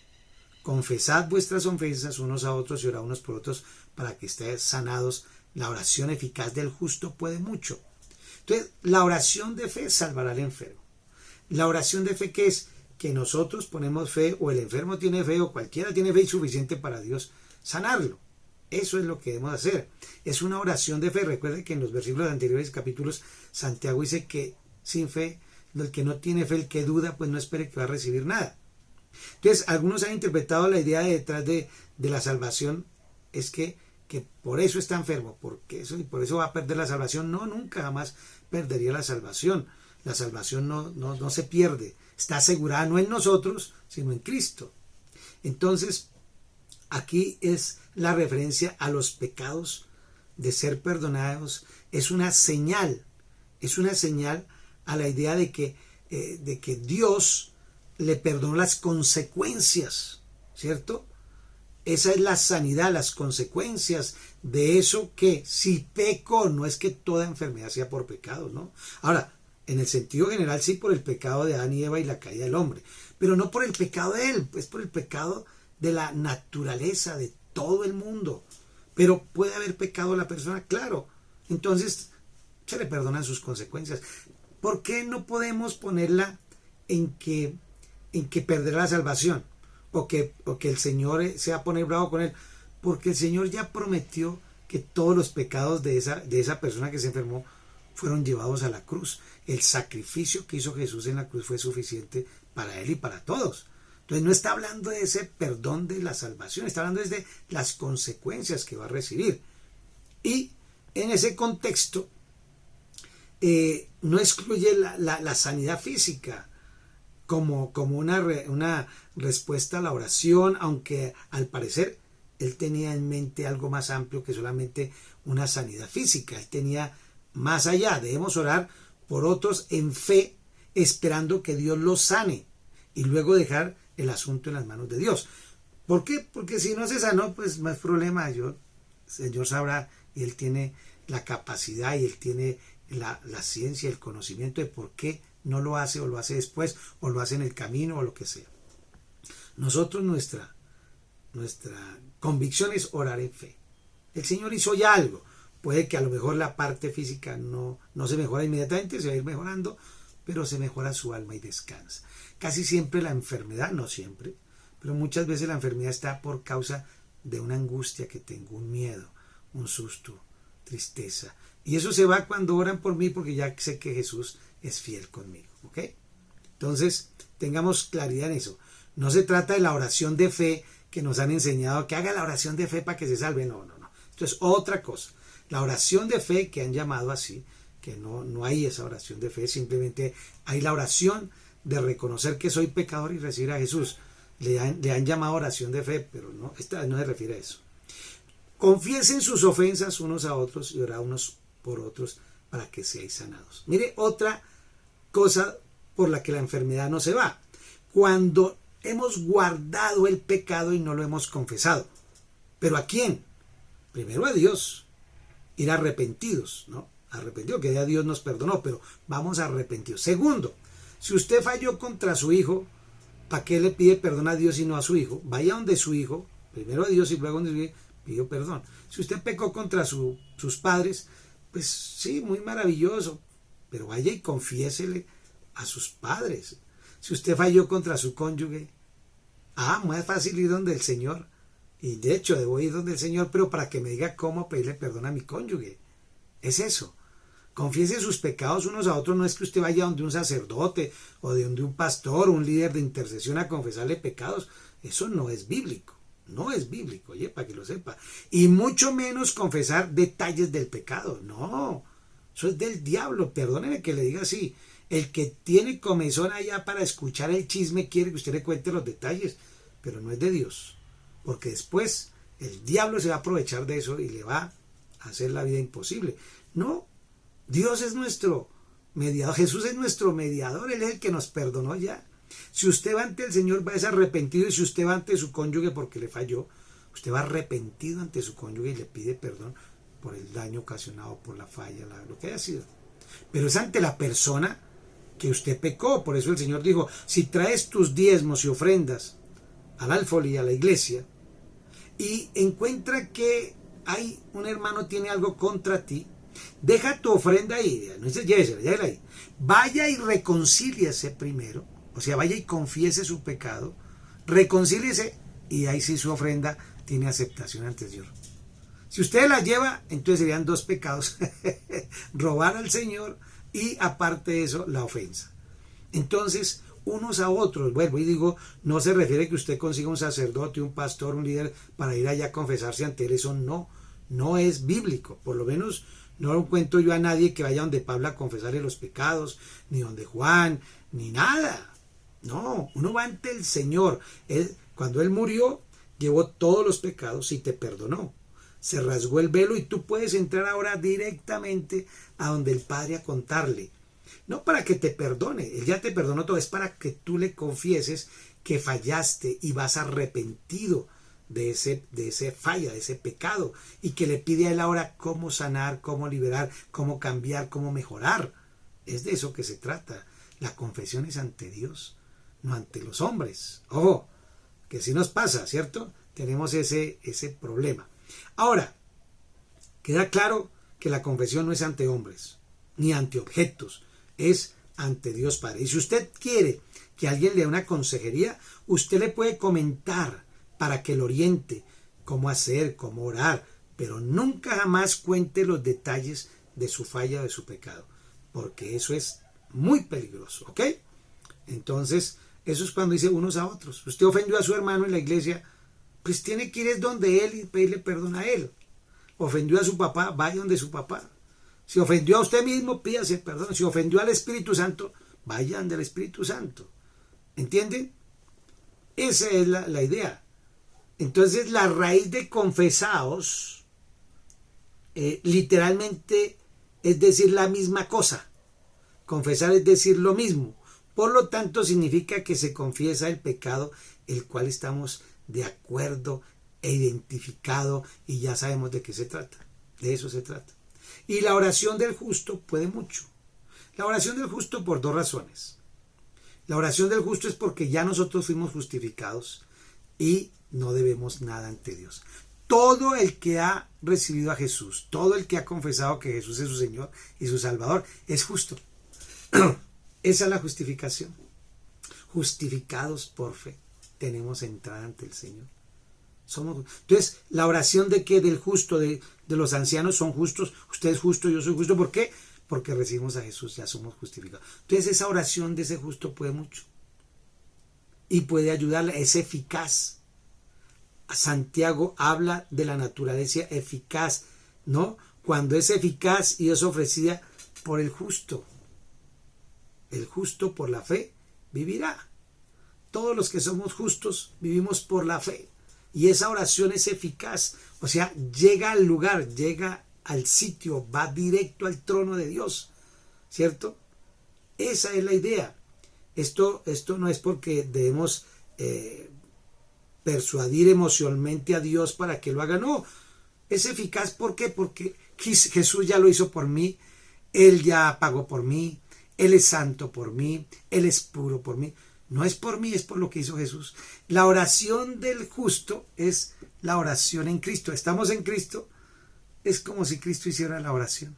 [SPEAKER 1] Confesad vuestras ofensas unos a otros y orad unos por otros para que estén sanados. La oración eficaz del justo puede mucho. Entonces, la oración de fe salvará al enfermo. La oración de fe, ¿qué es? Que nosotros ponemos fe, o el enfermo tiene fe, o cualquiera tiene fe y suficiente para Dios sanarlo. Eso es lo que debemos hacer. Es una oración de fe. Recuerden que en los versículos anteriores capítulos, Santiago dice que sin fe, el que no tiene fe, el que duda, pues no espere que va a recibir nada. Entonces, algunos han interpretado la idea detrás de la salvación, es que por eso está enfermo, porque eso, y por eso va a perder la salvación. No, nunca jamás perdería la salvación. La salvación no se pierde, está asegurada no en nosotros, sino en Cristo. Entonces, aquí es la referencia a los pecados de ser perdonados, es una señal a la idea de que Dios le perdonó las consecuencias, ¿cierto? Esa es la sanidad, las consecuencias de eso que si peco, no es que toda enfermedad sea por pecado, ¿no? Ahora, en el sentido general sí por el pecado de Adán y Eva y la caída del hombre, pero no por el pecado de él, es por el pecado de la naturaleza, de todo el mundo. Pero puede haber pecado a la persona, claro, entonces se le perdonan sus consecuencias. ¿Por qué no podemos ponerla en que perderá la salvación? O que el Señor se va a poner bravo con él. Porque el Señor ya prometió que todos los pecados de esa persona que se enfermó fueron llevados a la cruz. El sacrificio que hizo Jesús en la cruz fue suficiente para él y para todos. Entonces no está hablando de ese perdón de la salvación, está hablando de las consecuencias que va a recibir. Y en ese contexto no excluye la sanidad física como una respuesta a la oración, aunque al parecer él tenía en mente algo más amplio que solamente una sanidad física. Él tenía más allá, debemos orar por otros en fe, esperando que Dios los sane y luego dejar el asunto en las manos de Dios. ¿Por qué? Porque si no se sanó, pues más problema. El Señor sabrá, y Él tiene la capacidad y Él tiene la ciencia, el conocimiento de por qué no lo hace, o lo hace después, o lo hace en el camino, o lo que sea. Nosotros, nuestra convicción es orar en fe. El Señor hizo ya algo. Puede que a lo mejor la parte física no se mejora inmediatamente, se va a ir mejorando, pero se mejora su alma y descansa. Casi siempre la enfermedad, no siempre, pero muchas veces la enfermedad está por causa de una angustia que tengo, un miedo, un susto, tristeza. Y eso se va cuando oran por mí, porque ya sé que Jesús es fiel conmigo. ¿Ok? Entonces, tengamos claridad en eso. No se trata de la oración de fe que nos han enseñado, que haga la oración de fe para que se salve. No. Esto es otra cosa. La oración de fe, que han llamado así, que no hay esa oración de fe, simplemente hay la oración de reconocer que soy pecador y recibir a Jesús. Le han llamado oración de fe, pero no, esta no se refiere a eso. Confiesen sus ofensas unos a otros y orad unos por otros para que seáis sanados. Mire, otra cosa por la que la enfermedad no se va. Cuando hemos guardado el pecado y no lo hemos confesado. ¿Pero a quién? Primero a Dios. Ir arrepentidos, ¿no? Arrepentidos, que ya Dios nos perdonó, pero vamos arrepentidos. Segundo, si usted falló contra su hijo, ¿para qué le pide perdón a Dios y no a su hijo? Vaya donde su hijo, primero a Dios y luego donde su hijo, pidió perdón. Si usted pecó contra sus padres, pues sí, muy maravilloso, pero vaya y confiésele a sus padres. Si usted falló contra su cónyuge, más fácil ir donde el Señor. Y de hecho debo ir donde el Señor, pero para que me diga cómo pedirle perdón a mi cónyuge. Es eso. Confiese sus pecados unos a otros. No es que usted vaya donde un sacerdote o de donde un pastor o un líder de intercesión a confesarle pecados. Eso no es bíblico. No es bíblico, oye, para que lo sepa. Y mucho menos confesar detalles del pecado. No, eso es del diablo. Perdóneme que le diga así. El que tiene comezón allá para escuchar el chisme quiere que usted le cuente los detalles, pero no es de Dios. Porque después el diablo se va a aprovechar de eso y le va a hacer la vida imposible. No, Dios es nuestro mediador, Jesús es nuestro mediador, Él es el que nos perdonó ya. Si usted va ante el Señor, va a ser arrepentido, y si usted va ante su cónyuge porque le falló, usted va arrepentido ante su cónyuge y le pide perdón por el daño ocasionado por la falla, lo que haya sido. Pero es ante la persona que usted pecó. Por eso el Señor dijo, si traes tus diezmos y ofrendas al alfolí, a la iglesia, y encuentra que hay un hermano tiene algo contra ti, deja tu ofrenda ahí, no dice llévesela ahí, vaya y reconcíliese primero, o sea, vaya y confiese su pecado, reconcíliese, y ahí sí su ofrenda tiene aceptación ante Dios. Si usted la lleva, entonces serían dos pecados, robar al Señor y aparte de eso, la ofensa. Entonces, unos a otros, vuelvo y digo, no se refiere a que usted consiga un sacerdote, un pastor, un líder para ir allá a confesarse ante él. Eso no es bíblico. Por lo menos no lo encuentro yo a nadie que vaya donde Pablo a confesarle los pecados, ni donde Juan, ni nada. No, uno va ante el Señor. Cuando Él murió, llevó todos los pecados y te perdonó. Se rasgó el velo y tú puedes entrar ahora directamente a donde el Padre a contarle. No para que te perdone, Él ya te perdonó todo, es para que tú le confieses que fallaste y vas arrepentido de ese falla, de ese pecado, y que le pide a Él ahora cómo sanar, cómo liberar, cómo cambiar, cómo mejorar. Es de eso que se trata. La confesión es ante Dios, no ante los hombres. Ojo, que si nos pasa, ¿cierto? Tenemos ese problema. Ahora, queda claro que la confesión no es ante hombres, ni ante objetos, es ante Dios Padre. Y si usted quiere que alguien le dé una consejería, usted le puede comentar para que lo oriente cómo hacer, cómo orar, pero nunca jamás cuente los detalles de su falla, de su pecado, porque eso es muy peligroso, ¿ok? Entonces, eso es cuando dice unos a otros. Usted ofendió a su hermano en la iglesia, pues tiene que ir donde él y pedirle perdón a él. Ofendió a su papá, vaya donde su papá. Si ofendió a usted mismo, pídase perdón. Si ofendió al Espíritu Santo, vayan del Espíritu Santo. ¿Entienden? Esa es la idea. Entonces, la raíz de confesaos, literalmente, es decir la misma cosa. Confesar es decir lo mismo. Por lo tanto, significa que se confiesa el pecado, el cual estamos de acuerdo e identificado, y ya sabemos de qué se trata. De eso se trata. Y la oración del justo puede mucho. La oración del justo por dos razones. La oración del justo es porque ya nosotros fuimos justificados y no debemos nada ante Dios. Todo el que ha recibido a Jesús, todo el que ha confesado que Jesús es su Señor y su Salvador, es justo. Esa es la justificación. Justificados por fe, tenemos entrada ante el Señor. Entonces, la oración de que del justo, de los ancianos son justos, usted es justo, yo soy justo. ¿Por qué? Porque recibimos a Jesús, ya somos justificados. Entonces, esa oración de ese justo puede mucho. Y puede ayudarle, es eficaz. Santiago habla de la naturaleza eficaz, ¿no? Cuando es eficaz y es ofrecida por el justo. El justo por la fe vivirá. Todos los que somos justos vivimos por la fe. Y esa oración es eficaz. O sea, llega al lugar, llega al sitio, va directo al trono de Dios. ¿Cierto? Esa es la idea. Esto no es porque debemos persuadir emocionalmente a Dios para que lo haga. No, es eficaz. ¿Por qué? Porque Jesús ya lo hizo por mí. Él ya pagó por mí. Él es santo por mí. Él es puro por mí. No es por mí, es por lo que hizo Jesús. La oración del justo es la oración en Cristo. Estamos en Cristo. Es como si Cristo hiciera la oración.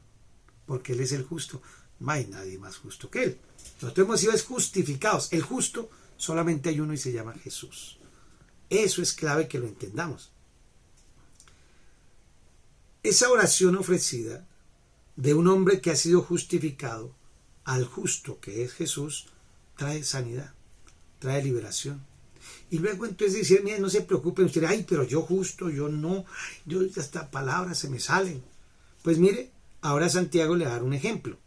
[SPEAKER 1] Porque Él es el justo. No hay nadie más justo que Él. Nosotros hemos sido justificados. El justo solamente hay uno y se llama Jesús. Eso es clave que lo entendamos. Esa oración ofrecida de un hombre que ha sido justificado al justo que es Jesús trae sanidad, trae liberación. Y luego entonces decir, mire, no se preocupen ustedes, ay, pero yo justo, yo no, yo hasta palabras se me salen. Pues mire, ahora Santiago le va a dar un ejemplo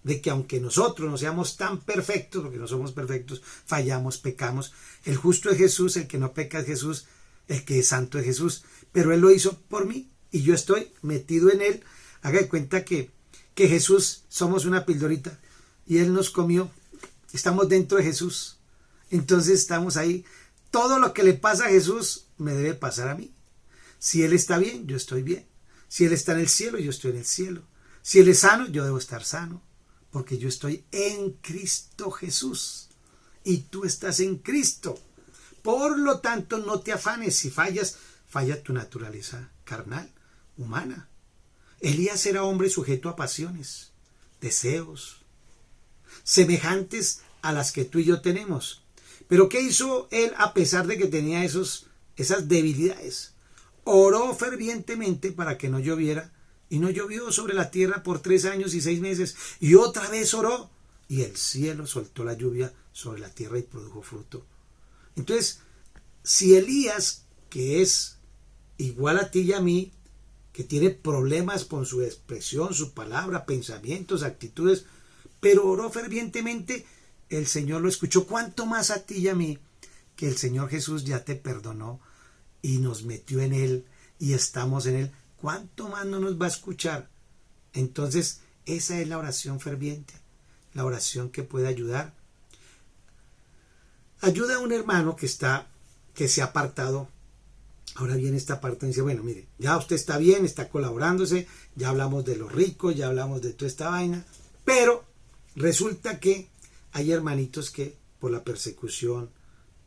[SPEAKER 1] de que aunque nosotros no seamos tan perfectos, porque no somos perfectos, fallamos, pecamos, el justo es Jesús, el que no peca es Jesús, el que es santo es Jesús, pero Él lo hizo por mí y yo estoy metido en Él. Haga de cuenta que Jesús somos una pildorita y Él nos comió, estamos dentro de Jesús, entonces estamos ahí. Todo lo que le pasa a Jesús me debe pasar a mí. Si Él está bien, yo estoy bien. Si Él está en el cielo, yo estoy en el cielo. Si Él es sano, yo debo estar sano. Porque yo estoy en Cristo Jesús. Y tú estás en Cristo. Por lo tanto, no te afanes. Si fallas, falla tu naturaleza carnal, humana. Elías era hombre sujeto a pasiones, deseos, semejantes a las que tú y yo tenemos. Pero ¿qué hizo él a pesar de que tenía esas debilidades? Oró fervientemente para que no lloviera. Y no llovió sobre la tierra por 3 años y 6 meses. Y otra vez oró. Y el cielo soltó la lluvia sobre la tierra y produjo fruto. Entonces, si Elías, que es igual a ti y a mí, que tiene problemas con su expresión, su palabra, pensamientos, actitudes, pero oró fervientemente, el Señor lo escuchó. ¿Cuánto más a ti y a mí, que el Señor Jesús ya te perdonó y nos metió en Él y estamos en Él? ¿Cuánto más no nos va a escuchar? Entonces, esa es la oración ferviente, la oración que puede ayudar. Ayuda a un hermano que se ha apartado. Ahora viene esta parte y dice, bueno, mire, ya usted está bien, está colaborándose, ya hablamos de los ricos, ya hablamos de toda esta vaina, pero resulta que hay hermanitos que por la persecución,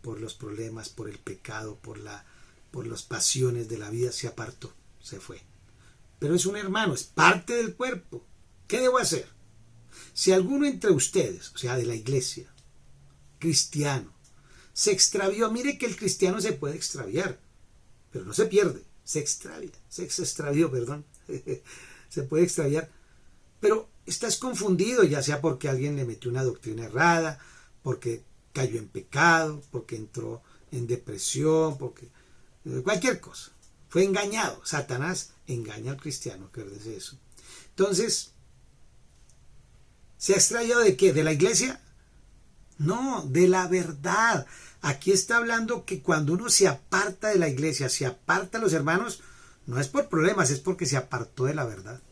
[SPEAKER 1] por los problemas, por el pecado, por las pasiones de la vida se apartó, se fue. Pero es un hermano, es parte del cuerpo. ¿Qué debo hacer? Si alguno entre ustedes, o sea, de la iglesia, cristiano, se extravió, mire que el cristiano se puede extraviar, pero no se pierde, se extravió, perdón, se puede extraviar, pero estás confundido, ya sea porque alguien le metió una doctrina errada, porque cayó en pecado, porque entró en depresión, porque cualquier cosa. Fue engañado. Satanás engaña al cristiano, acuérdese eso. Entonces, ¿se ha extraído de qué? ¿De la iglesia? No, de la verdad. Aquí está hablando que cuando uno se aparta de la iglesia, se aparta de los hermanos, no es por problemas, es porque se apartó de la verdad.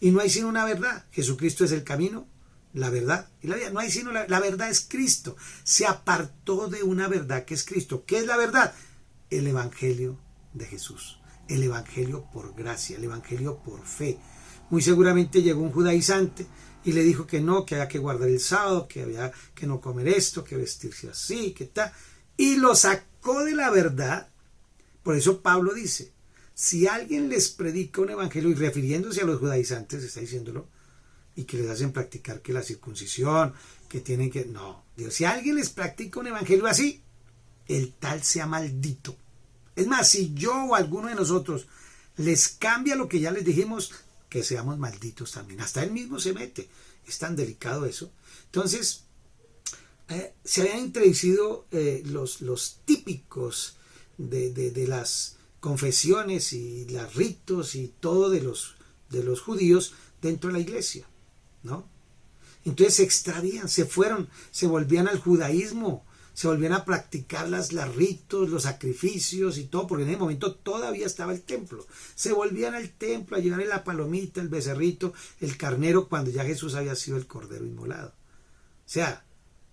[SPEAKER 1] Y no hay sino una verdad. Jesucristo es el camino, la verdad y la vida. No hay sino la verdad es Cristo. Se apartó de una verdad que es Cristo. ¿Qué es la verdad? El evangelio de Jesús, el evangelio por gracia, el evangelio por fe. Muy seguramente llegó un judaizante y le dijo que no, que había que guardar el sábado, que había que no comer esto, que vestirse así, que tal, y lo sacó de la verdad. Por eso Pablo dice, si alguien les predica un evangelio, y refiriéndose a los judaizantes, está diciéndolo, y que les hacen practicar que la circuncisión, que tienen que, no, Dios, si alguien les practica un evangelio así, el tal sea maldito. Es más, si yo o alguno de nosotros les cambia lo que ya les dijimos, que seamos malditos también. Hasta él mismo se mete. Es tan delicado eso. Entonces, se habían introducido los típicos de las confesiones y los ritos y todo de los judíos dentro de la iglesia. ¿no? Entonces se extravían, se fueron, se volvían al judaísmo, se volvían a practicar los ritos, los sacrificios y todo, porque en ese momento todavía estaba el templo. Se volvían al templo a llevarle la palomita, el becerrito, el carnero, cuando ya Jesús había sido el cordero inmolado. O sea,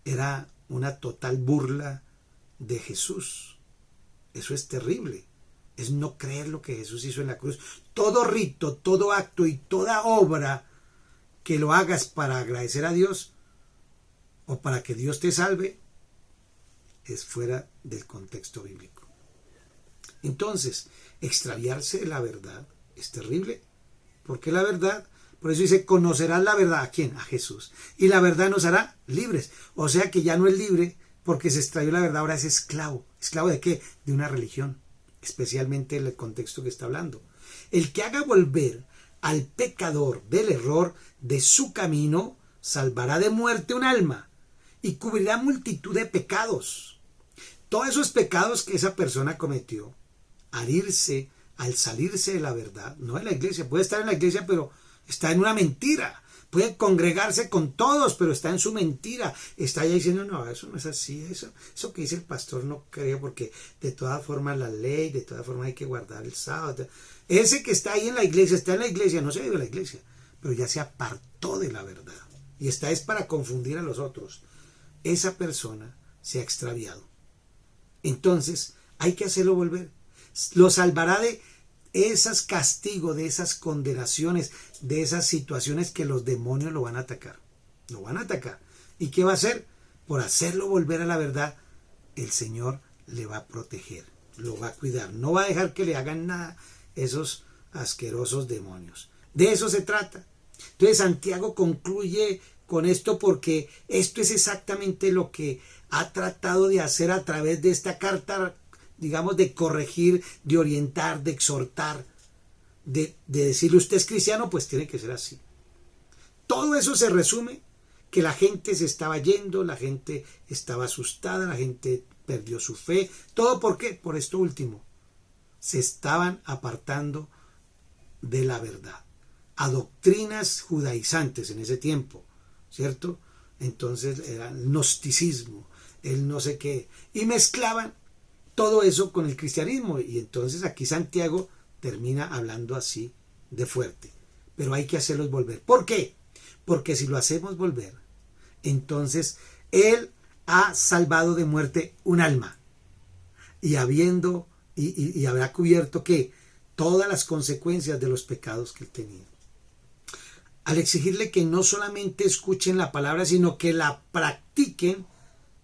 [SPEAKER 1] era una total burla de Jesús. Eso es terrible. Es no creer lo que Jesús hizo en la cruz. Todo rito, todo acto y toda obra que lo hagas para agradecer a Dios o para que Dios te salve es fuera del contexto bíblico. Entonces, extraviarse de la verdad es terrible, porque la verdad, por eso dice, conocerás la verdad. ¿A quién? A Jesús. Y la verdad nos hará libres. O sea que ya no es libre porque se extravió la verdad, ahora es esclavo. ¿Esclavo de qué? De una religión, especialmente en el contexto que está hablando. El que haga volver al pecador del error de su camino, salvará de muerte un alma y cubrirá multitud de pecados. Todos esos pecados que esa persona cometió al irse, al salirse de la verdad, no de la iglesia, puede estar en la iglesia pero está en una mentira, puede congregarse con todos pero está en su mentira, está ya diciendo no, eso no es así, eso que dice el pastor no creo porque de todas formas la ley, de todas formas hay que guardar el sábado. Ese que está ahí en la iglesia, está en la iglesia, no se ha ido a la iglesia, pero ya se apartó de la verdad y está es para confundir a los otros. Esa persona se ha extraviado. Entonces hay que hacerlo volver. Lo salvará de esos castigos, de esas condenaciones, de esas situaciones que los demonios lo van a atacar. Lo van a atacar. ¿Y qué va a hacer? Por hacerlo volver a la verdad, el Señor le va a proteger, lo va a cuidar. No va a dejar que le hagan nada esos asquerosos demonios. De eso se trata. Entonces Santiago concluye con esto porque esto es exactamente lo que ha tratado de hacer a través de esta carta, digamos, de corregir, de orientar, de exhortar, de decirle usted es cristiano, pues tiene que ser así. Todo eso se resume que la gente se estaba yendo, la gente estaba asustada, la gente perdió su fe. ¿Todo por qué? Por esto último. Se estaban apartando de la verdad, a doctrinas judaizantes en ese tiempo, ¿cierto? Entonces era el gnosticismo, el no sé qué, y mezclaban todo eso con el cristianismo, y entonces aquí Santiago termina hablando así de fuerte, pero hay que hacerlos volver. ¿Por qué? Porque si lo hacemos volver, entonces Él ha salvado de muerte un alma, y habrá cubierto que todas las consecuencias de los pecados que Él tenía. Al exigirle que no solamente escuchen la palabra, sino que la practiquen,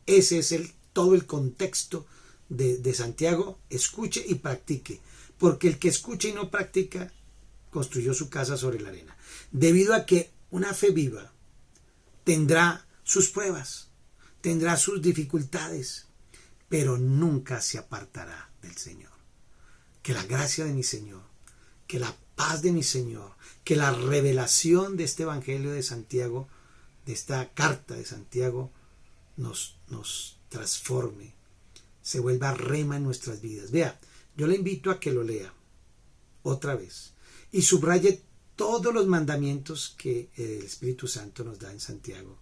[SPEAKER 1] ese es todo el contexto de Santiago. Escuche y practique, porque el que escucha y no practica construyó su casa sobre la arena. Debido a que una fe viva tendrá sus pruebas, tendrá sus dificultades, pero nunca se apartará del Señor. Que la gracia de mi Señor, que la paz de mi Señor, que la revelación de este Evangelio de Santiago, de esta carta de Santiago, nos transforme, se vuelva rema en nuestras vidas. Vea, yo le invito a que lo lea otra vez y subraye todos los mandamientos que el Espíritu Santo nos da en Santiago.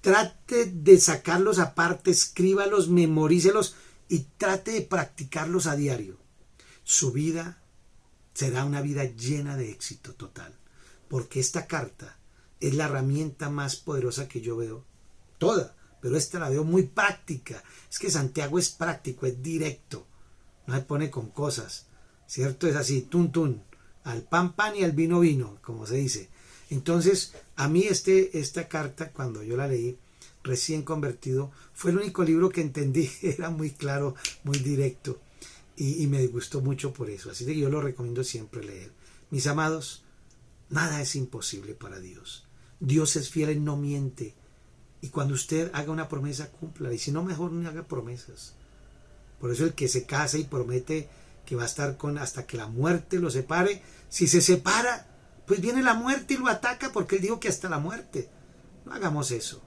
[SPEAKER 1] Trate de sacarlos aparte, escríbalos, memorícelos y trate de practicarlos a diario. Su vida será una vida llena de éxito total, porque esta carta es la herramienta más poderosa que yo veo, toda, pero esta la veo muy práctica. Es que Santiago es práctico, es directo, no se pone con cosas, ¿cierto? Es así, tun tun, al pan pan y al vino vino, como se dice. Entonces, a mí esta carta, cuando yo la leí, recién convertido, fue el único libro que entendí, era muy claro, muy directo, y me gustó mucho por eso. Así que yo lo recomiendo siempre leer. Mis amados, nada es imposible para Dios. Dios es fiel y no miente. Y cuando usted haga una promesa, cúmplala. Y si no, mejor no haga promesas. Por eso el que se casa y promete que va a estar hasta que la muerte lo separe, si se separa, pues viene la muerte y lo ataca, porque él dijo que hasta la muerte. No hagamos eso.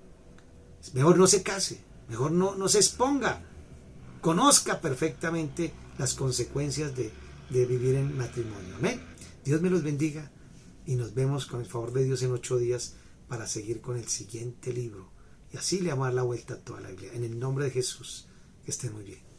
[SPEAKER 1] Mejor no se case, mejor no se exponga. Conozca perfectamente las consecuencias de vivir en matrimonio. Amén. Dios me los bendiga y nos vemos con el favor de Dios en 8 días para seguir con el siguiente libro. Y así le vamos a dar la vuelta a toda la Biblia. En el nombre de Jesús, que estén muy bien.